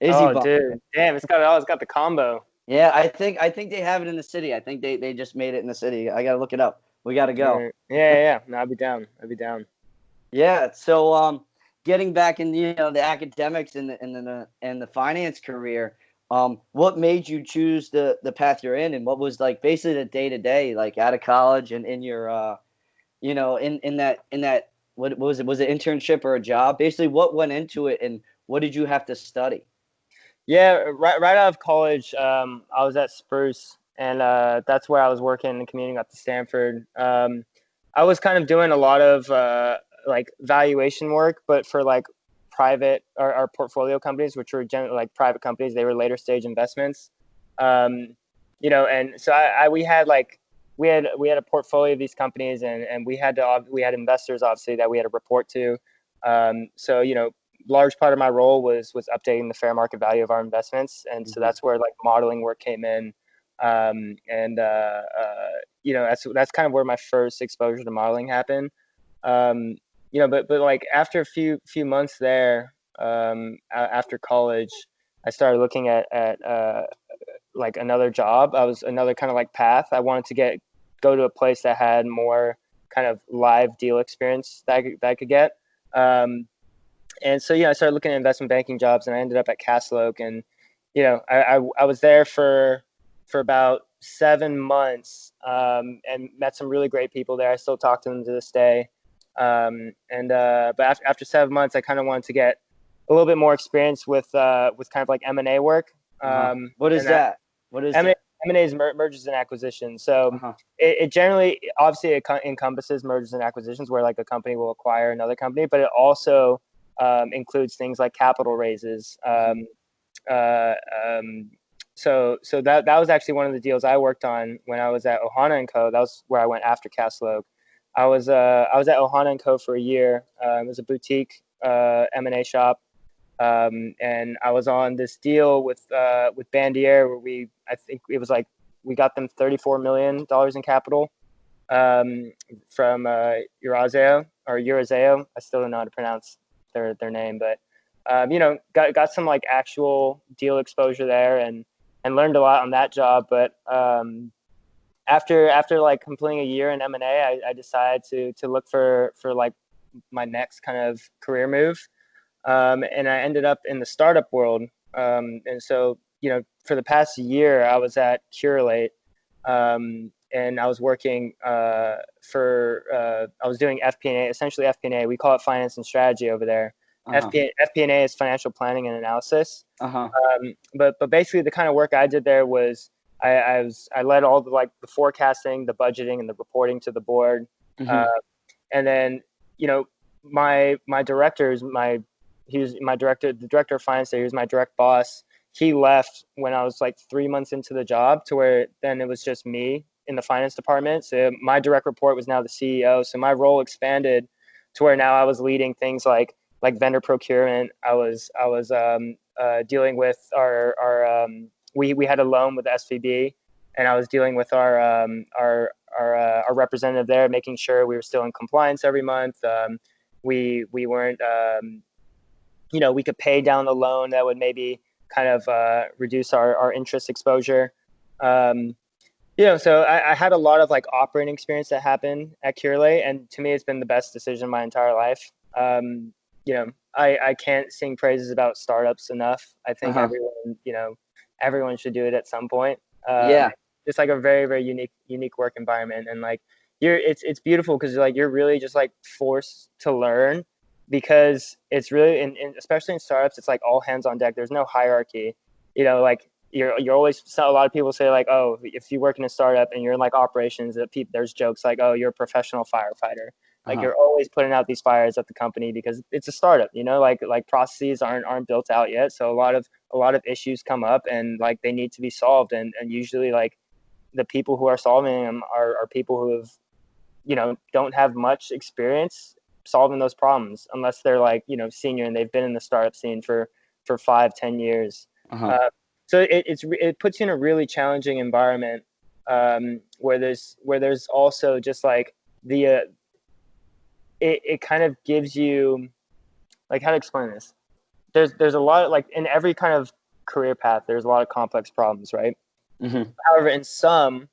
Oh, dude, damn! It's got the combo. Yeah, I think they have it in the city. I think they just made it in the city. I gotta look it up. We gotta go. Yeah. No, I'd be down. Yeah. So getting back in the academics and the finance career, what made you choose the path you're in, and what was basically the day to day out of college and in your in that what was it? Was it internship or a job? Basically, what went into it, and what did you have to study? Yeah, right out of college, I was at Spruce, and that's where I was working and commuting up to Stanford. I was kind of doing a lot of valuation work, but for private or portfolio companies, which were generally private companies. They were later stage investments. And so we had a portfolio of these companies, and we had investors obviously that we had to report to. So large part of my role was updating the fair market value of our investments, and so that's where modeling work came in. That's kind of where my first exposure to modeling happened. But after a few months there, after college, I started looking at another job. I was another kind of path. I wanted to go to a place that had more kind of live deal experience that I could get. And so, I started looking at investment banking jobs, and I ended up at Castle Oak. And, I was there for about 7 months, and met some really great people there. I still talk to them to this day. But after 7 months, I kind of wanted to get a little bit more experience with kind of M&A work. What is that? What is that? M&A is mergers and acquisitions. So it generally, obviously, it encompasses mergers and acquisitions where a company will acquire another company, but it also includes things like capital raises. So that was actually one of the deals I worked on when I was at Ohana & Co. That was where I went after Castle Oak. I was at Ohana & Co. for a year. It was a boutique M&A shop. And I was on this deal with Bandier where I think it was we got them $34 million in capital from Eurazeo. I still don't know how to pronounce their name, but got some actual deal exposure there and learned a lot on that job. But after completing a year in M&A, I decided to look for my next kind of career move. and I ended up in the startup world. And so, for the past year, I was at Curelate, and I was working I was doing FP&A, essentially FP&A. We call it finance and strategy over there. FP&A is financial planning and analysis. But basically, the kind of work I did there was I led all the forecasting, the budgeting, and the reporting to the board. And then, my director's the director of finance there. He was my direct boss. He left when I was 3 months into the job, to where then it was just me in the finance department. So my direct report was now the CEO. So my role expanded to where now I was leading things like vendor procurement. I was dealing with we had a loan with SVB, and I was dealing with our representative there, making sure we were still in compliance every month. We weren't, we could pay down the loan that would maybe kind of reduce our interest exposure. So I had a lot of operating experience that happened at Curelate, and to me, it's been the best decision of my entire life. I can't sing praises about startups enough. I think everyone should do it at some point. It's a very, very unique work environment, and it's beautiful because you're really just forced to learn, because it's really, and especially in startups, it's all hands on deck. There's no hierarchy. You're always, a lot of people say oh, if you work in a startup and you're in operations, there's jokes oh, you're a professional firefighter. You're always putting out these fires at the company because it's a startup, processes aren't built out yet. So a lot of issues come up, and they need to be solved. And usually the people who are solving them are people who have, don't have much experience solving those problems, unless they're senior and they've been in the startup scene for 5-10 years. So it puts you in a really challenging environment, where there's also just it kind of gives you, how to explain this? There's a lot of, in every kind of career path, there's a lot of complex problems, right? However, in some,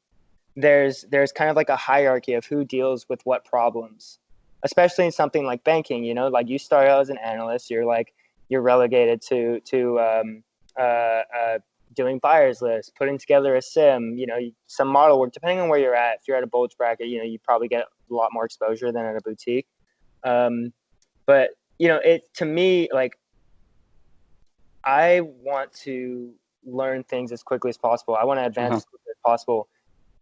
there's kind of a hierarchy of who deals with what problems, especially in something like banking. You start out as an analyst, you're relegated to doing buyers lists, putting together a sim, some model work, depending on where you're at. If you're at a bulge bracket, you probably get a lot more exposure than at a boutique. But it, to me, I want to learn things as quickly as possible. I want to advance as quickly as possible.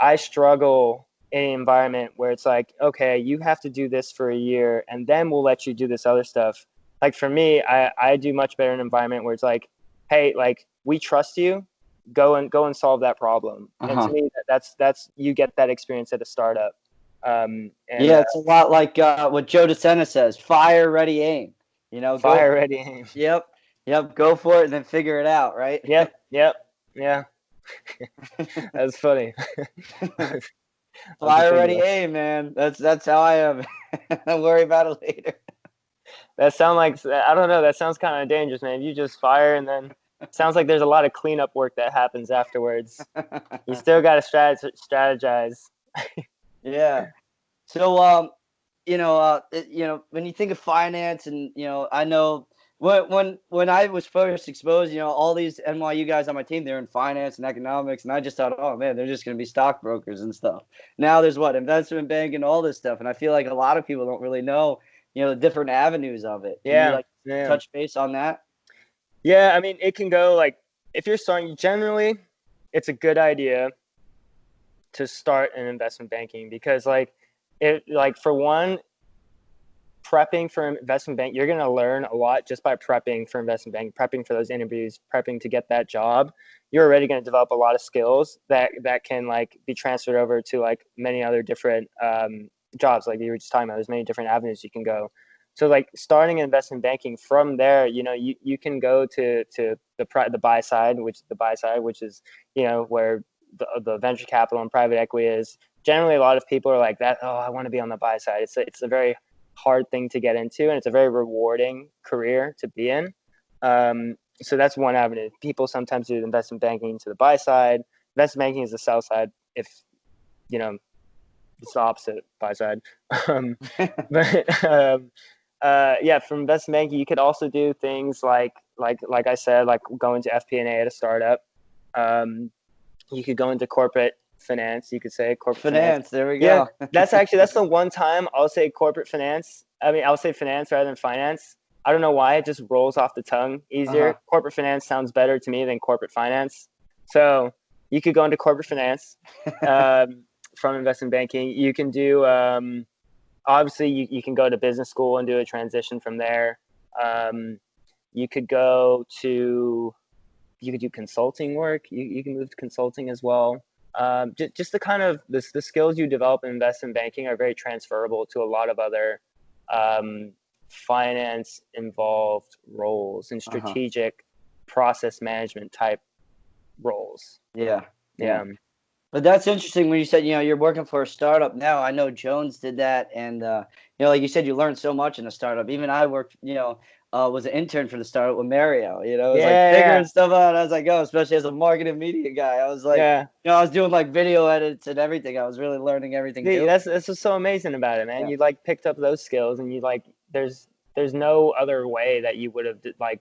I struggle in an environment where it's okay, you have to do this for a year and then we'll let you do this other stuff. For me, I do much better in an environment where it's hey, we trust you, go and solve that problem. And to me, that's you get that experience at a startup. It's a lot like what Joe DeSena says: fire, ready, aim. Fire, ready, aim. Yep. Go for it and then figure it out, right? Yep. Yeah. That's funny. Fire, ready, aim, man. That's how I am. Don't worry about it later. That sounds I don't know. That sounds kind of dangerous, man. You just fire, and then it sounds like there's a lot of cleanup work that happens afterwards. You still got to strategize. Yeah. So, when you think of finance, and I know when I was first exposed, all these NYU guys on my team, they're in finance and economics, and I just thought, oh man, they're just going to be stockbrokers and stuff. Now there's investment banking, all this stuff, and I feel like a lot of people don't really know, the different avenues of it. Can you touch base on that? Yeah, I mean, it can go if you're starting, generally, it's a good idea to start in investment banking, because for one, prepping for investment bank, you're going to learn a lot just by prepping for investment bank, prepping for those interviews, prepping to get that job. You're already going to develop a lot of skills that can be transferred over to many other different jobs. You were just talking about, there's many different avenues you can go. So starting in investment banking, from there, you can go to the buy side, which is, where the venture capital and private equity is. Generally, a lot of people are that, oh, I want to be on the buy side. It's a very hard thing to get into, and it's a very rewarding career to be in. So that's one avenue. People sometimes do investment banking to the buy side. Investment banking is the sell side, if it's the opposite, buy side. Yeah, from investment banking, you could also do things like I said, like go into FP&A at a startup. You could go into corporate finance. You could say corporate finance. There we Yeah, go. that's the one time I'll say corporate finance. I mean, I'll say finance rather than finance. I don't know why, it just rolls off the tongue easier. Uh-huh. Corporate finance sounds better to me than corporate finance. So you could go into corporate finance from investment banking. You can do obviously you can go to business school and do a transition from there. You could go to you could do consulting work. You can move to consulting as well. Just the kind of the skills you develop in investment banking are very transferable to a lot of other finance involved roles and Uh-huh. strategic process management type roles. Yeah. Yeah. But that's interesting when you said, you're working for a startup now. I know Jones did that. And, like you said, you learned so much in a startup. Even I worked, was an intern for the startup with Mario. It was like Yeah. figuring stuff out as I go, especially as a marketing media guy. I was like, Yeah. I was doing like video edits and everything. I was really learning everything Yeah, too. that's what's so amazing about it, man. Yeah. You like picked up those skills, and you like there's no other way that you would have like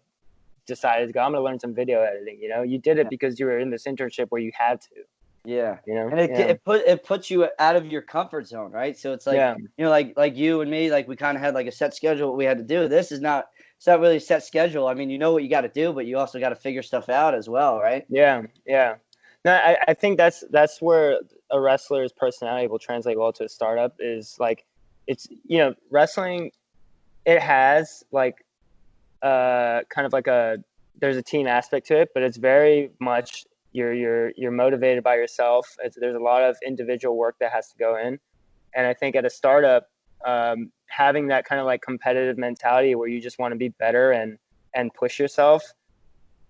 decided to go. I'm gonna learn some video editing. You did it Yeah. because you were in this internship where you had to. Yeah. And Yeah, it puts you out of your comfort zone, right? So it's like, yeah, like you and me, like we kind of had like a set schedule what we had to do. This is not it's not really a set schedule. I mean, you know what you got to do, but you also got to figure stuff out as well, right? yeah, yeah. No, I think that's where a wrestler's personality will translate well to a startup. Is like it's wrestling. It has like kind of like there's a team aspect to it, but it's very much you're motivated by yourself. There's a lot of individual work that has to go in, and I think at a startup, having that kind of like competitive mentality where you just want to be better and push yourself.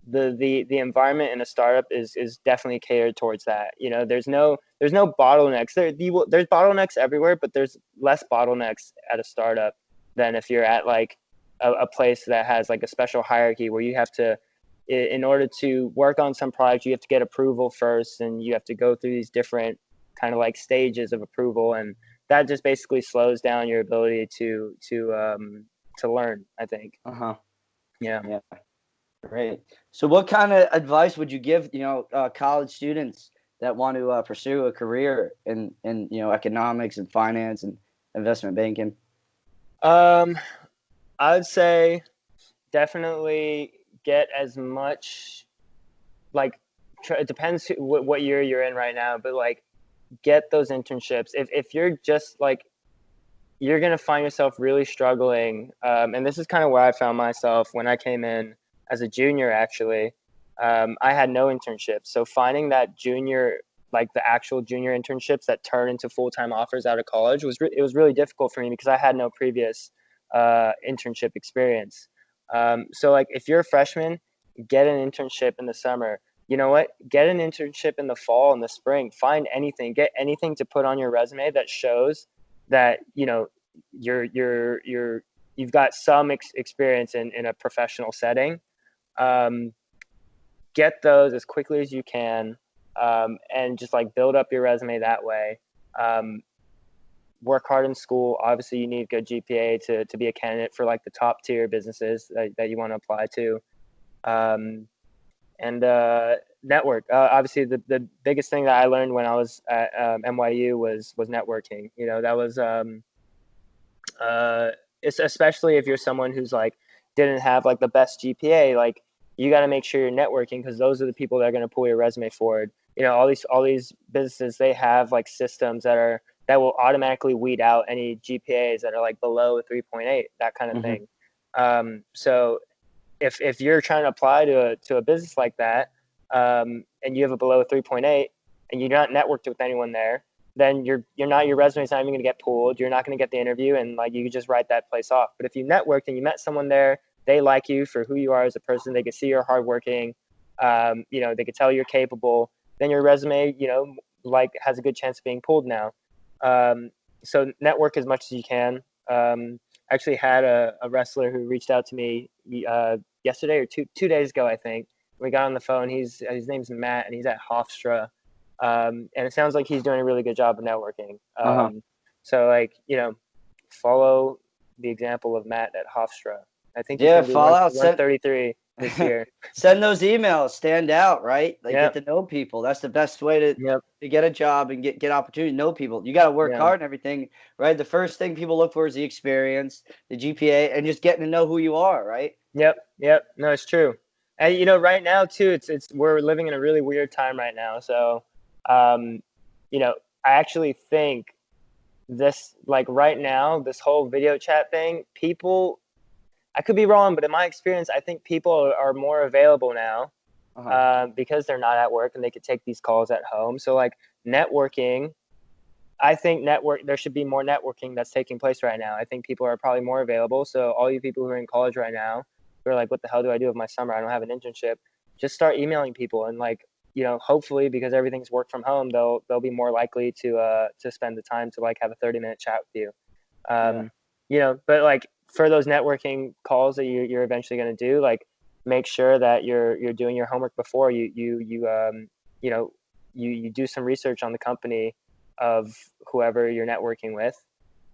The environment in a startup is definitely catered towards that. There's no bottlenecks. There's bottlenecks everywhere, but there's less bottlenecks at a startup than if you're at like a place that has like a special hierarchy where you have to, in order to work on some product, you have to get approval first, and you have to go through these different kind of like stages of approval, and that just basically slows down your ability to learn, I think. Uh-huh. Yeah. Yeah. Great. So what kind of advice would you give, college students that want to pursue a career in economics and finance and investment banking? I would say definitely get as much like it depends what year you're in right now, but like get those internships. If you're just like you're gonna find yourself really struggling, and this is kind of where I found myself when I came in as a junior. Actually, I had no internships, so finding that junior, like the actual junior internships that turn into full-time offers out of college it was really difficult for me because I had no previous internship experience. So like if you're a freshman, get an internship in the summer. You know what? Get an internship in the fall and the spring. Find anything. Get anything to put on your resume that shows that you've got some experience in a professional setting. Um, get those as quickly as you can, and just like build up your resume that way. Work hard in school. Obviously, you need good GPA to be a candidate for like the top tier businesses that you want to apply to. And network. Obviously, the biggest thing that I learned when I was at NYU was networking. That was it's especially if you're someone who's like didn't have like the best GPA. Like you got to make sure you're networking because those are the people that are going to pull your resume forward. All these businesses, they have like systems that will automatically weed out any GPAs that are like below 3.8, that kind of Mm-hmm. thing. So if you're trying to apply to a business like that, and you have a below 3.8 and you're not networked with anyone there, then your resume is not even going to get pulled. You're not going to get the interview, and like you could just write that place off. But if you networked and you met someone there, they like you for who you are as a person. They can see you're hardworking. They could tell you're capable. Then your resume, like has a good chance of being pulled now. So network as much as you can. Actually had a wrestler who reached out to me yesterday or two days ago, I think. We got on the phone. His name's Matt, and he's at Hofstra. And it sounds like he's doing a really good job of networking. Uh-huh. So like, follow the example of Matt at Hofstra. I think he's Yeah, going to do Fallout. 133 this year. Send those emails. Stand out, right? Like Yep. get to know people. That's the best way to get a job and get opportunity. Know people. You got to work hard and everything, right? The first thing people look for is the experience, the GPA, and just getting to know who you are, right? Yep. No, it's true. And right now too, it's we're living in a really weird time right now. So, I actually think this, like right now, this whole video chat thing, people, I could be wrong, but in my experience, I think people are more available now because they're not at work and they could take these calls at home. So like networking, I think there should be more networking that's taking place right now. I think people are probably more available. So all you people who are in college right now, who are like, what the hell do I do with my summer? I don't have an internship. Just start emailing people and like, hopefully because everything's work from home, they'll be more likely to spend the time to like have a 30-minute chat with you. But like for those networking calls that you're eventually going to do, like make sure that you're doing your homework before you do some research on the company of whoever you're networking with.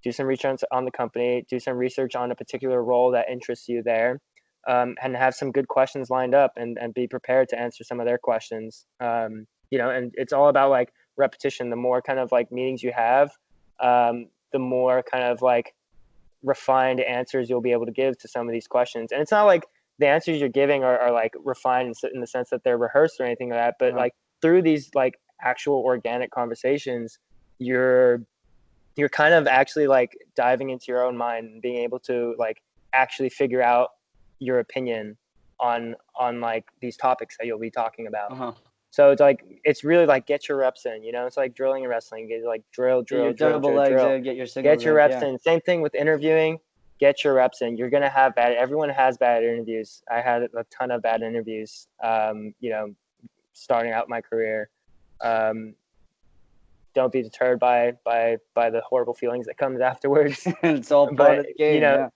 Do some research on the company, do some research on a particular role that interests you there, and have some good questions lined up and be prepared to answer some of their questions. And it's all about like repetition. The more kind of like meetings you have, the more kind of like refined answers you'll be able to give to some of these questions. And it's not like the answers you're giving are like refined in the sense that they're rehearsed or anything like that, but like through these like actual organic conversations, you're kind of actually like diving into your own mind and being able to like actually figure out your opinion on like these topics that you'll be talking about. So it's like, it's really like get your reps in, it's like drilling and wrestling. Get like drill. Get your reps in. Same thing with interviewing. Get your reps in. You're gonna have everyone has bad interviews. I had a ton of bad interviews. Starting out my career. Don't be deterred by the horrible feelings that comes afterwards. It's all part of the game.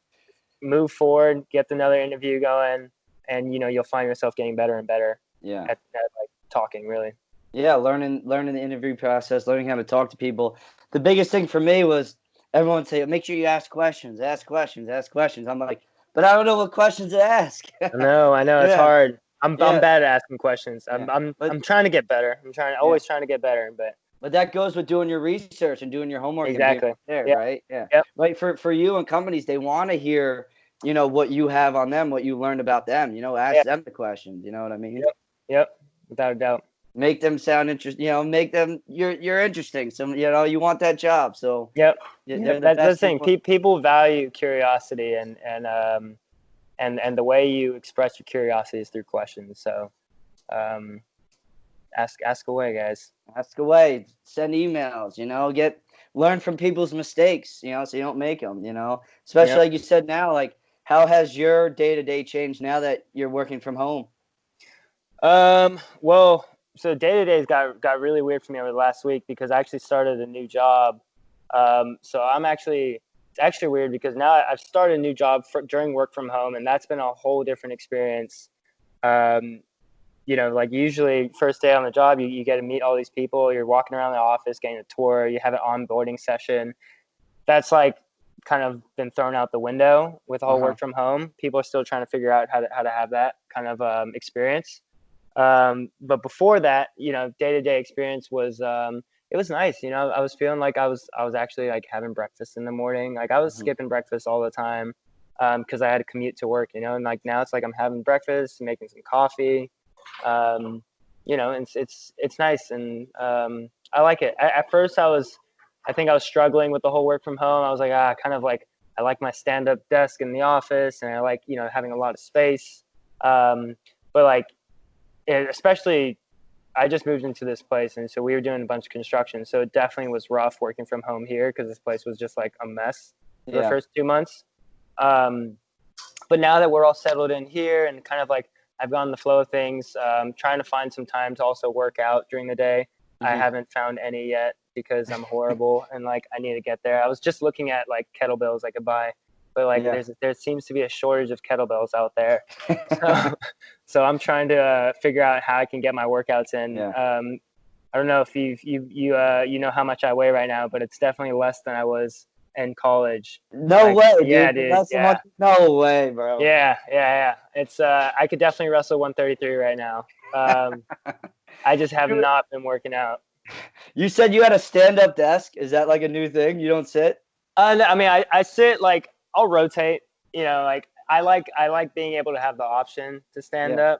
Move forward, get another interview going, and you'll find yourself getting better and better. At like talking, really. Learning the interview process, learning how to talk to people. The biggest thing for me was everyone say, make sure you ask questions. I'm like, but I don't know what questions to ask. I know it's hard. I'm bad at asking questions. I'm trying to get better. I'm always trying to get better, but that goes with doing your research and doing your homework. Exactly. And being there, right? Yeah. Yep. Right. For you and companies, they want to hear, what you have on them, what you learned about them. Ask them the questions. You know what I mean? Yep. Without a doubt. Make them sound interesting. Make them you're interesting. So you want that job. So that's the thing. People value curiosity and the way you express your curiosity is through questions. So, ask away, guys. Ask away. Send emails. Learn from people's mistakes. So you don't make them. Especially like you said now. Like, how has your day-to-day changed now that you're working from home? Well, so day-to-days got really weird for me over the last week because I actually started a new job. So it's actually weird because now I've started a new job during work from home, and that's been a whole different experience. Like usually first day on the job, you get to meet all these people. You're walking around the office, getting a tour. You have an onboarding session. That's like kind of been thrown out the window with the whole work from home. People are still trying to figure out how to have that kind of experience. But before that, day-to-day experience was it was nice. I was feeling like I was actually like having breakfast in the morning. Like I was skipping breakfast all the time because I had to commute to work, and like now it's like I'm having breakfast, making some coffee. And it's nice, and I like it. At first I think I was struggling with the whole work from home. I was like, kind of like I like my stand-up desk in the office, and I like having a lot of space. But like especially I just moved into this place, and so we were doing a bunch of construction, so it definitely was rough working from home here because this place was just like a mess for the first 2 months. But now that we're all settled in here and kind of like I've gone in the flow of things, trying to find some time to also work out during the day. I haven't found any yet because I'm horrible and like I need to get there. I was just looking at like kettlebells I could buy, but like there seems to be a shortage of kettlebells out there. So I'm trying to figure out how I can get my workouts in. I don't know if you know how much I weigh right now, but it's definitely less than I was in college. No Like, way, yeah, dude. dude. Yeah. No way, bro. Yeah. It's I could definitely wrestle 133 right now. I just have You, not been working out. you said you had a stand-up desk. Is that like a new thing? You don't sit? No, I mean, I sit like I'll rotate. You know, like I like being able to have the option to stand Yeah.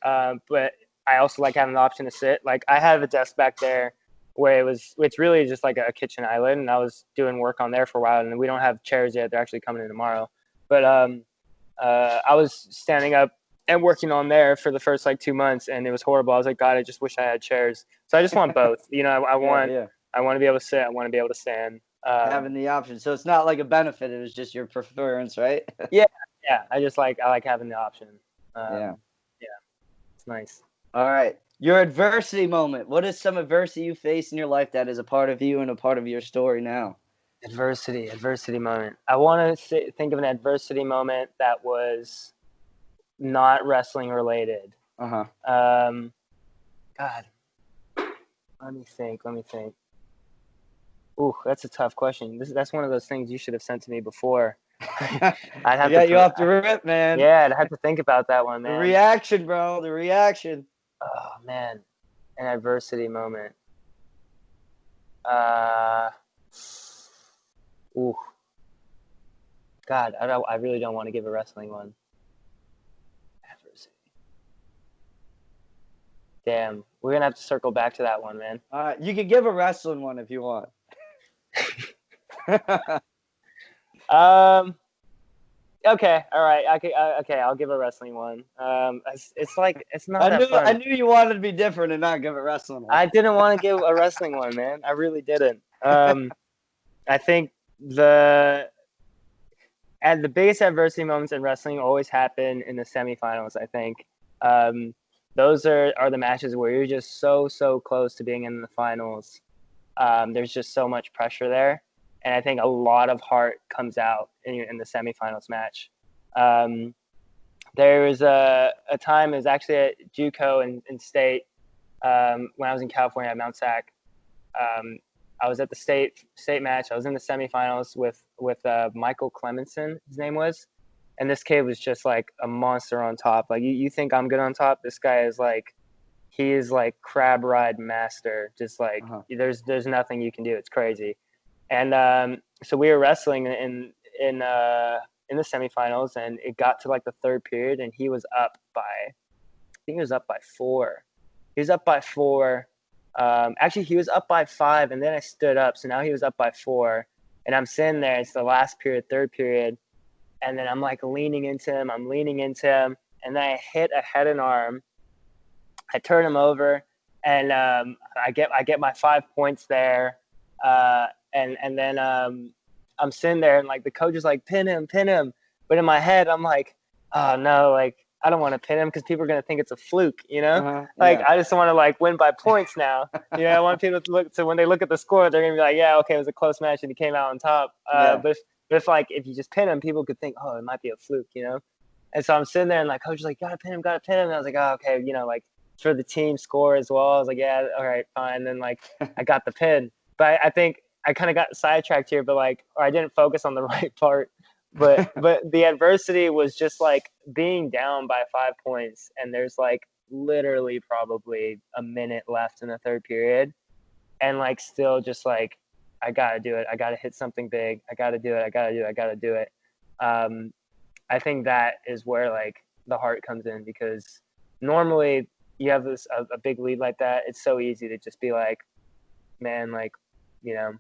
up, but I also like having the option to sit. Like I have a desk back there where it's really just like a kitchen island, and I was doing work on there for a while, and we don't have chairs yet. They're actually coming in tomorrow, but I was standing up and working on there for the first like 2 months, and it was horrible. I was like, God, I just wish I had chairs. So I just want both. You know, I want to be able to sit. I want to be able to stand. Having the option, so it's not like a benefit. It was just your preference, right? Yeah. I like having the option. Yeah, it's nice. all right. Your adversity moment. What is some adversity you face in your life that is a part of you and a part of your story now? Adversity moment. I want to think of an adversity moment that was not wrestling related. Uh-huh. God, let me think. Ooh, that's a tough question. That's one of those things you should have sent to me before. I got you off the rip, man. Yeah, I'd have to think about that one, man. The reaction, bro. The reaction. Oh man, an adversity moment. Ooh. God, I really don't want to give a wrestling one. Adversity. Damn, we're gonna have to circle back to that one, man. All right, you can give a wrestling one if you want. Okay, all right. Okay, I'll give a wrestling one. It's like it's not that fun. I knew you wanted to be different and not give a wrestling one. I didn't want to give a wrestling one, man. I really didn't. I think the biggest adversity moments in wrestling always happen in the semifinals. I think those are the matches where you're just so close to being in the finals. There's just so much pressure there. And I think a lot of heart comes out in the semifinals match. There was a time, it was actually at JUCO in state, when I was in California at Mount Sac. I was at the state match. I was in the semifinals with Michael Clemenson, his name was. And this kid was just like a monster on top. Like you think I'm good on top? This guy is like, he is like crab ride master. Just like there's nothing you can do. It's crazy. And so we were wrestling in the semifinals, and it got to like the third period, and he was up by, I think he was up by 4. He was up by 4. Actually, he was up by 5, and then I stood up, so now he was up by 4, and I'm sitting there. It's the last period, third period, and then I'm like leaning into him, and then I hit a head and arm. I turn him over, and I get my 5 points there. And then I'm sitting there, and like the coach is like, pin him. But in my head, I'm like, oh no, like I don't want to pin him because people are gonna think it's a fluke, you know? I just want to like win by points now. You know, I want people to look. So when they look at the score, they're gonna be like, yeah, okay, it was a close match, and he came out on top. But if you just pin him, people could think, oh, it might be a fluke, you know? And so I'm sitting there, and like coach is like, gotta pin him. And I was like, oh, okay, you know, like for the team score as well. I was like, yeah, all right, fine. And then like I got the pin, but I think I kind of got sidetracked here, but or I didn't focus on the right part. But the adversity was just like being down by 5 points, and there's like literally probably a minute left in the third period, and like still just like I gotta do it. I gotta hit something big. I gotta do it. I think that is where like the heart comes in, because normally you have a big lead like that. It's so easy to just be like, man, like, you know,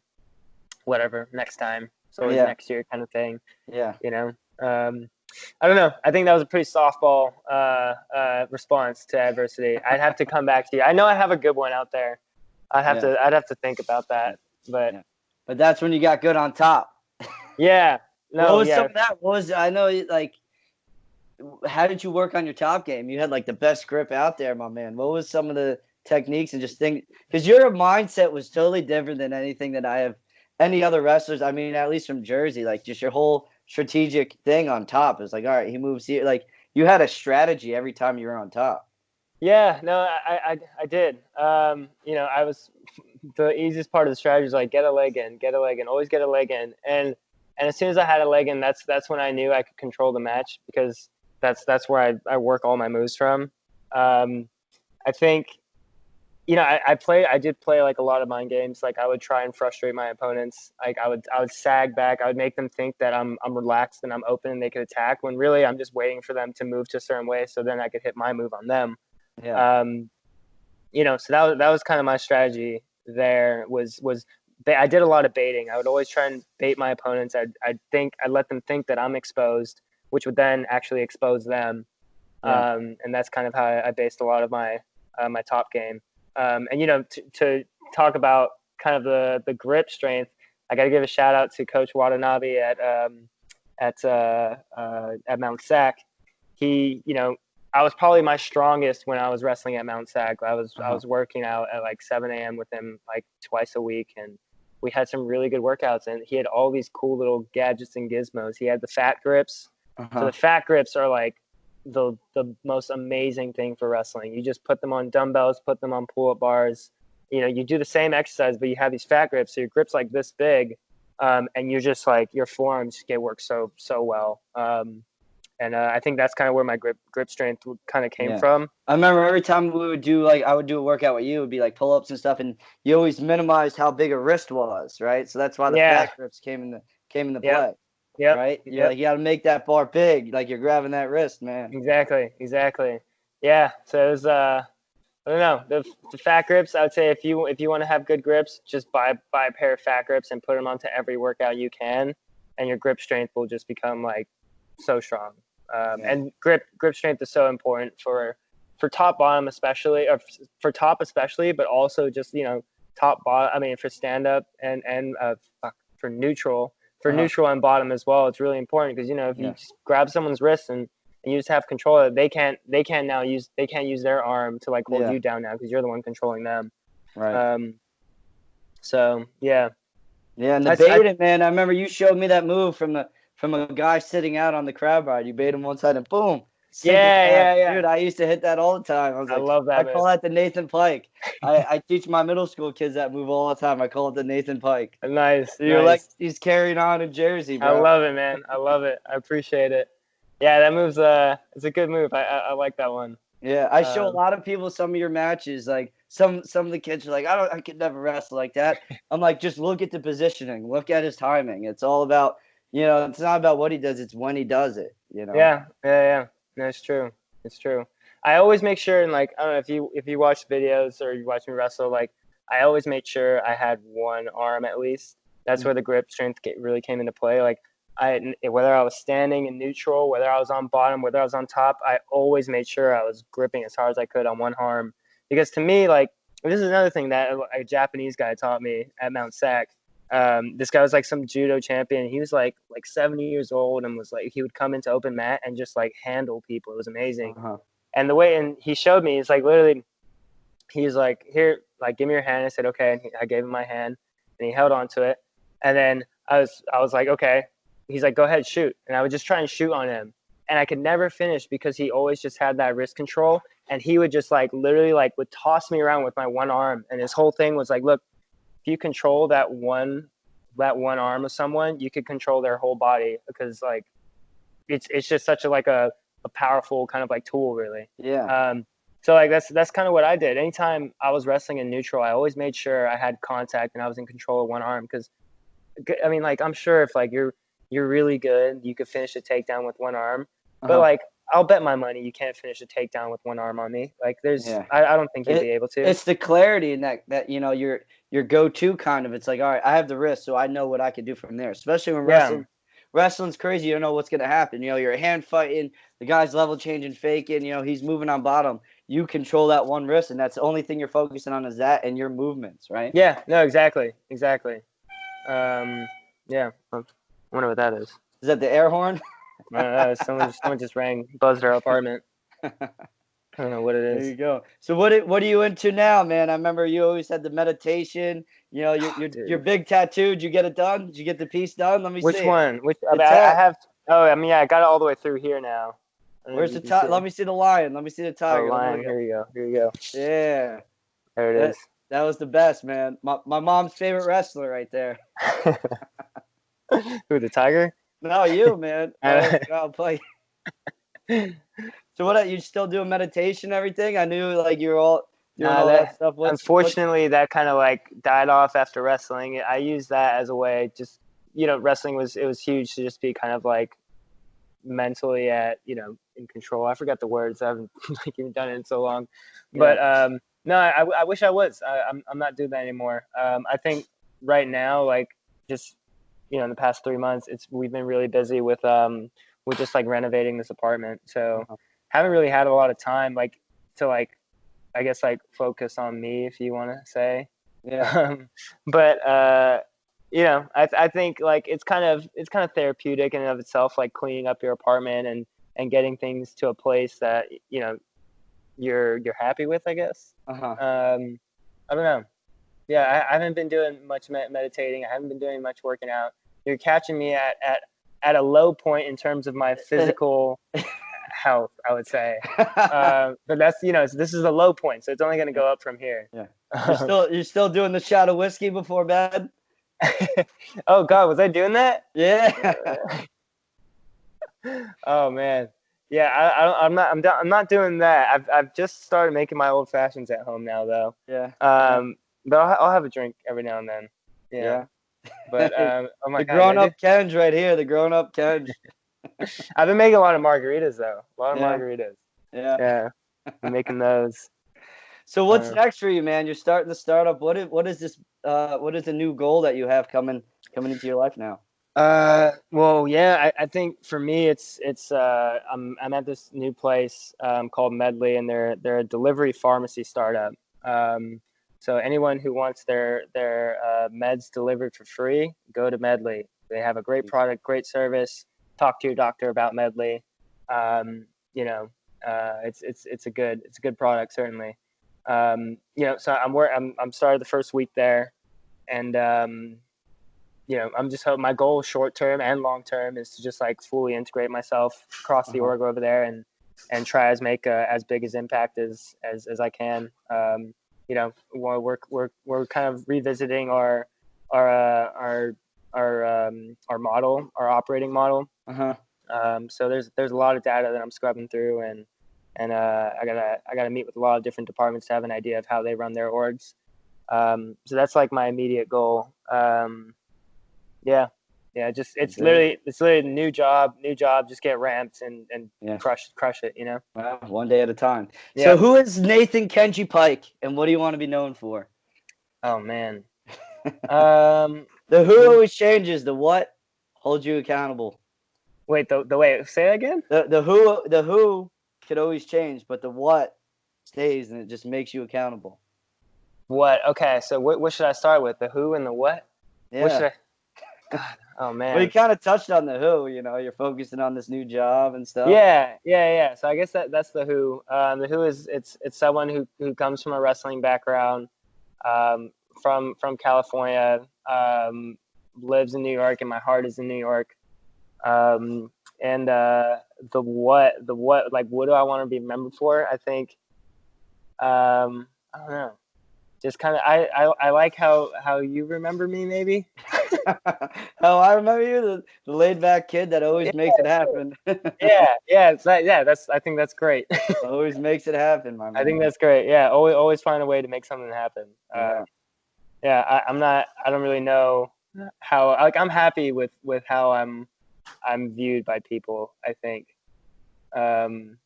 whatever, next time. So next year kind of thing. Yeah. You know, I don't know. I think that was a pretty softball response to adversity. I'd have to come back to you. I know I have a good one out there. I'd have to think about that. But that's when you got good on top. Yeah. No. What was some of that? I know, like, how did you work on your top game? You had like the best grip out there, my man. What was some of the techniques and just things? Because your mindset was totally different than anything that I have. Any other wrestlers, I mean, at least from Jersey, like just your whole strategic thing on top is like, all right, he moves here. Like you had a strategy every time you were on top. Yeah, no, I did. You know, I was the easiest part of the strategy is like get a leg in, always get a leg in, and as soon as I had a leg in, that's when I knew I could control the match, because that's where I work all my moves from. I think, I did play like a lot of mind games. Like I would try and frustrate my opponents. Like I would sag back. I would make them think that I'm relaxed and I'm open and they could attack, when really I'm just waiting for them to move to a certain way so then I could hit my move on them. Yeah. So that was kind of my strategy there. I did a lot of baiting. I would always try and bait my opponents. I'd let them think that I'm exposed, which would then actually expose them. Yeah. And that's kind of how I based a lot of my my top game. And to talk about kind of the grip strength, I got to give a shout out to Coach Watanabe at Mount Sac. He, I was probably my strongest when I was wrestling at Mount Sac. I was working out at like 7 a.m. with him like twice a week, and we had some really good workouts. And he had all these cool little gadgets and gizmos. He had the fat grips. So the fat grips are like the most amazing thing for wrestling. You just put them on dumbbells, put them on pull-up bars. You do the same exercise, but you have these fat grips. So your grip's like this big, and you're just like, your forearms get worked so well. And I think that's kind of where my grip strength kind of came from. I remember every time we would do I would do a workout with you, it would be like pull-ups and stuff, and you always minimized how big a wrist was, right? So that's why the fat grips came into play. Yeah. Right? You're like, you got to make that bar big, like you're grabbing that wrist, man. Exactly. Yeah. So it was I don't know, the fat grips. I would say if you want to have good grips, just buy a pair of fat grips and put them onto every workout you can, and your grip strength will just become like so strong. And grip strength is so important for top bottom especially, or for top especially, but also just top bottom. I mean, for stand up and for neutral. Neutral and bottom as well, it's really important, because if you just grab someone's wrist and you just have control of it, they can't use their arm to like hold you down now, because you're the one controlling them. Right. So yeah. Yeah, and the baiting, man. I remember you showed me that move from a guy sitting out on the crab ride. You bait him one side and boom. Yeah. Dude, I used to hit that all the time. I love that. I call that the Nathan Pike. I teach my middle school kids that move all the time. I call it the Nathan Pike. Nice. You're like he's carrying on in Jersey, bro. I love it, man. I love it. I appreciate it. Yeah, that move's it's a good move. I like that one. Yeah, I show a lot of people some of your matches. Like some of the kids are like, I could never wrestle like that. I'm like, just look at the positioning, look at his timing. It's all about, it's not about what he does, it's when he does it. Yeah. That's true. It's true. I always make sure, and like, I don't know if you watch videos or you watch me wrestle, like I always made sure I had one arm at least. That's where the grip strength really came into play. Like whether I was standing in neutral, whether I was on bottom, whether I was on top, I always made sure I was gripping as hard as I could on one arm. Because to me, like, this is another thing that a Japanese guy taught me at Mount Sac. This guy was like some judo champion. He was like 70 years old, and was like, he would come into open mat and just like handle people. It was amazing. And and he showed me, it's like literally, he's like, here, like, give me your hand. I said, okay. And I gave him my hand, and he held onto it. And then I was like, okay. He's like, go ahead, shoot. And I would just try and shoot on him. And I could never finish because he always just had that wrist control. And he would just like literally like would toss me around with my one arm. And his whole thing was like, look, if you control that one arm of someone, you could control their whole body, because like it's just such a powerful kind of like tool, really. Yeah. So like that's kind of what I did. Anytime I was wrestling in neutral, I always made sure I had contact and I was in control of one arm, because I mean, like, I'm sure if like you're really good, you could finish a takedown with one arm, but like I'll bet my money you can't finish a takedown with one arm on me. Like I don't think you'd be able to. It's the clarity in that your go-to kind of. It's like, all right, I have the wrist, so I know what I can do from there. Especially when wrestling's crazy, you don't know what's gonna happen. You're hand fighting, the guy's level changing, faking. He's moving on bottom. You control that one wrist, and that's the only thing you're focusing on is that and your movements, right? Yeah. No. Exactly. Yeah. I wonder what that is. Is that the air horn? I don't know. Someone just buzzed our apartment. I don't know what it is. There you go. So what are you into now, man? I remember you always had the meditation. You're big tattoo. Did you get it done? Did you get the piece done? Let me see. Which one? I have. Oh, I mean, yeah, I got it all the way through here now. Where's the top? Let me see the lion. Let me see the tiger. Oh, lion. Here you go. Yeah. There it is. That was the best, man. My mom's favorite wrestler right there. Who, the Tiger? No, you, man. Uh, I'll play. So what? You still doing meditation, and everything? I knew like you were all doing all that stuff. Unfortunately, that kind of like died off after wrestling. I used that as a way, just wrestling was huge to just be kind of like mentally in control. I forgot the words. I haven't like even done it in so long, but no, I wish I was. I'm not doing that anymore. I think right now, like just in the past 3 months, we've been really busy with just like renovating this apartment, so haven't really had a lot of time like to like I guess like focus on me, if you want to say. Yeah. But I think like it's kind of therapeutic in and of itself, like cleaning up your apartment and getting things to a place that you're happy with, I guess. I don't know. Yeah, I haven't been doing much meditating. I haven't been doing much working out. You're catching me at a low point in terms of my physical health, I would say. But that's this is a low point, so it's only going to go up from here. Yeah. You're still doing the shot of whiskey before bed? Oh God, was I doing that? Yeah. Oh man. Yeah, I'm not doing that. I've just started making my old fashions at home now, though. Yeah. But I'll have a drink every now and then. Yeah. But oh my the God, grown-up Kenj right here. The grown-up Kenj. I've been making a lot of margaritas though. A lot of margaritas. Yeah. Yeah. I'm making those. So what's next for you, man? You're starting the startup. What is this? What is the new goal that you have coming into your life now? Well, yeah, I think for me, it's I'm at this new place called Medley, and they're a delivery pharmacy startup. So anyone who wants their meds delivered for free, go to Medley. They have a great product, great service. Talk to your doctor about Medley. It's a good product, certainly. So I'm started the first week there, and I'm just hoping my goal short term and long term is to just like fully integrate myself across the org over there and try as make as big as impact as I can. We're kind of revisiting our model, our operating model. So there's a lot of data that I'm scrubbing through, and I gotta meet with a lot of different departments to have an idea of how they run their orgs. So that's like my immediate goal. It's literally a new job, just get ramped and crush it, Well, one day at a time. Yeah. So who is Nathan Kenji Pike, and what do you want to be known for? Oh man. The who always changes, the what holds you accountable. Wait, the way, say that again? The who could always change, but the what stays, and it just makes you accountable. What? Okay, so what should I start with? The who and the what? Yeah. What should I... God, oh man. Well, you kind of touched on the who. You're focusing on this new job and stuff. Yeah. So I guess that's the who. The who is it's someone who comes from a wrestling background, from California, lives in New York, and my heart is in New York. And the what, like, what do I want to be remembered for? I think, I don't know. Just kind of, I like how you remember me, maybe. Oh, I remember you, the laid back kid that always makes it happen. I think that's great. Always makes it happen, my man. I think that's great. Yeah, always find a way to make something happen. I don't really know how, like, I'm happy with how I'm viewed by people, I think. I don't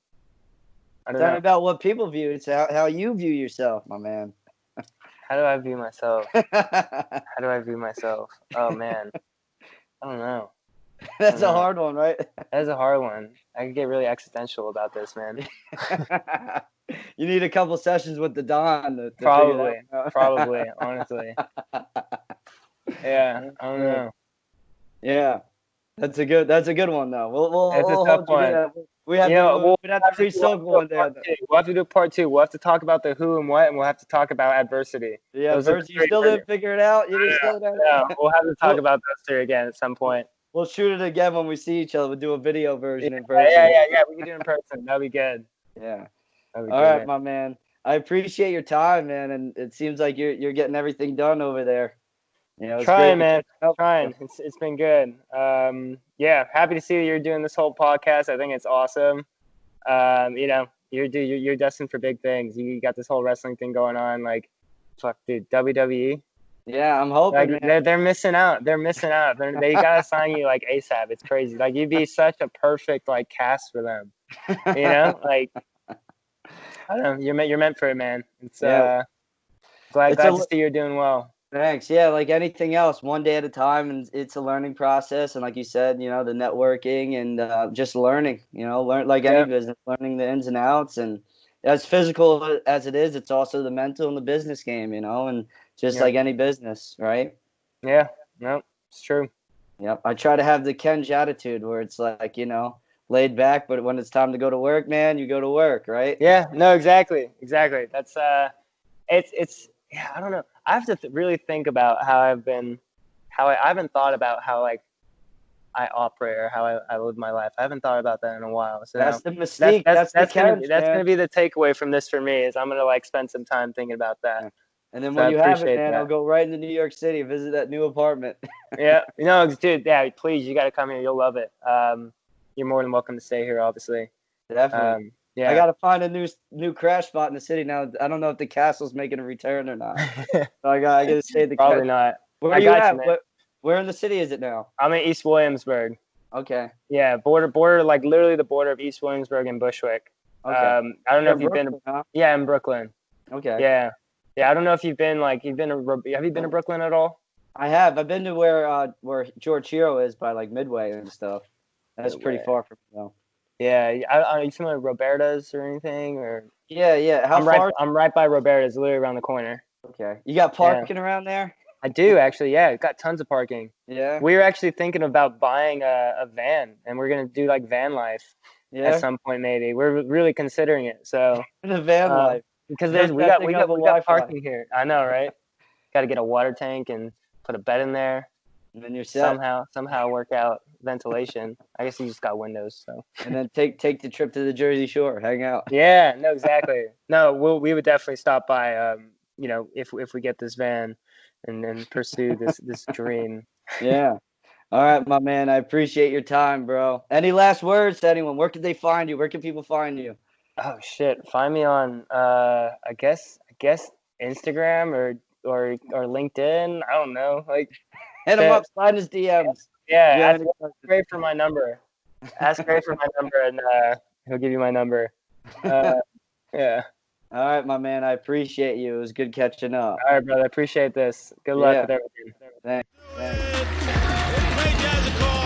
It's know. not about what people view, it's how you view yourself, my man. How do I view myself? Oh man, I don't know. That's a hard one, right? That is a hard one. I could get really existential about this, man. You need a couple sessions with the Don to Probably, honestly. Yeah, I don't know. Yeah, that's a good one though. We'll It's a tough one. We have to pre-soak one day. We'll have to do part 2. We'll have to talk about the who and what, and we'll have to talk about adversity. Yeah, adversity. You still didn't figure it out? You didn't still Yeah, we'll have to talk about those 3 again at some point. We'll shoot it again when we see each other. We'll do a video version in person. Yeah. We can do it in person. That'd be good. Yeah. That'd be All good, right, man. my man. I appreciate your time, man, and it seems like you're getting everything done over there. You know, it's Trying, great man. to catch up. Trying. It's been good. Yeah, happy to see that you're doing this whole podcast. I think it's awesome. You know, you're destined for big things. You got this whole wrestling thing going on. Like, fuck, dude, WWE. Yeah, I'm hoping, Like man. they're missing out. They're missing out. They gotta sign you like ASAP. It's crazy. Like you'd be such a perfect like cast for them. You know, like I don't know. You're meant for it, man. It's Yeah. glad a- to see you're doing well. Thanks. Yeah, like anything else, one day at a time, and it's a learning process. And like you said, you know, the networking and just learning. You know, learn like any Yep. business, learning the ins and outs. And as physical as it is, it's also the mental and the business game. You know, and just Yep. like any business, right? Yeah. No, it's true. Yep. I try to have the Kenj attitude where it's like, you know, laid back, but when it's time to go to work, man, you go to work, right? Yeah. No, exactly. That's it's yeah. I don't know. I have to really think about how I haven't thought about how like I operate or how I live my life. I haven't thought about that in a while. So That's the mystique. That's the Kenj, that's man. gonna be the takeaway from this for me is I'm gonna like spend some time thinking about that. And then So when I you have it, appreciate man, that. I'll go right into New York City, visit that new apartment. Yeah, no, dude, yeah, please, you got to come here. You'll love it. You're more than welcome to stay here, obviously. Definitely. Yeah, I gotta find a new crash spot in the city now. I don't know if the castle's making a return or not. So I gotta stay at the probably castle. not. Where I are you got at? you, man. Where in the city is it now? I'm in East Williamsburg. Okay. Yeah, border, like literally the border of East Williamsburg and Bushwick. Okay. I don't know if You're you've in been. Brooklyn, huh? Yeah, in Brooklyn. Okay. Yeah. I don't know if you've been have you been to Brooklyn at all? I have. I've been to where George Hero is by like Midway and stuff. That's pretty Midway. far from me though. Yeah, are you familiar with Roberta's or anything? Or Yeah. How far? I'm right by Roberta's, literally around the corner. Okay. You got parking around there? I do actually. Yeah, it's got tons of parking. Yeah. We were actually thinking about buying a van, and we're gonna do like van life at some point. Maybe we're really considering it. So The van life. because Hook we that got thing up with got Wi-Fi. parking here. I know, right? Got to get a water tank and put a bed in there. And then you're set. Somehow work out ventilation. I guess you just got windows, so. And then take the trip to the Jersey Shore, hang out. Yeah, no, exactly. No, we would definitely stop by. You know, if we get this van, and then pursue this dream. Yeah. All right, my man. I appreciate your time, bro. Any last words to anyone? Where can they find you? Where can people find you? Oh shit! Find me on I guess Instagram or LinkedIn. I don't know. Like Hit him up. Slide his DMs. yeah, ask Ray for my number. Ask Ray for my number, and he'll give you my number. Yeah. All right, my man. I appreciate you. It was good catching up. All right, brother. Appreciate this. Good luck Yeah. with everything. Thanks. Make as a call.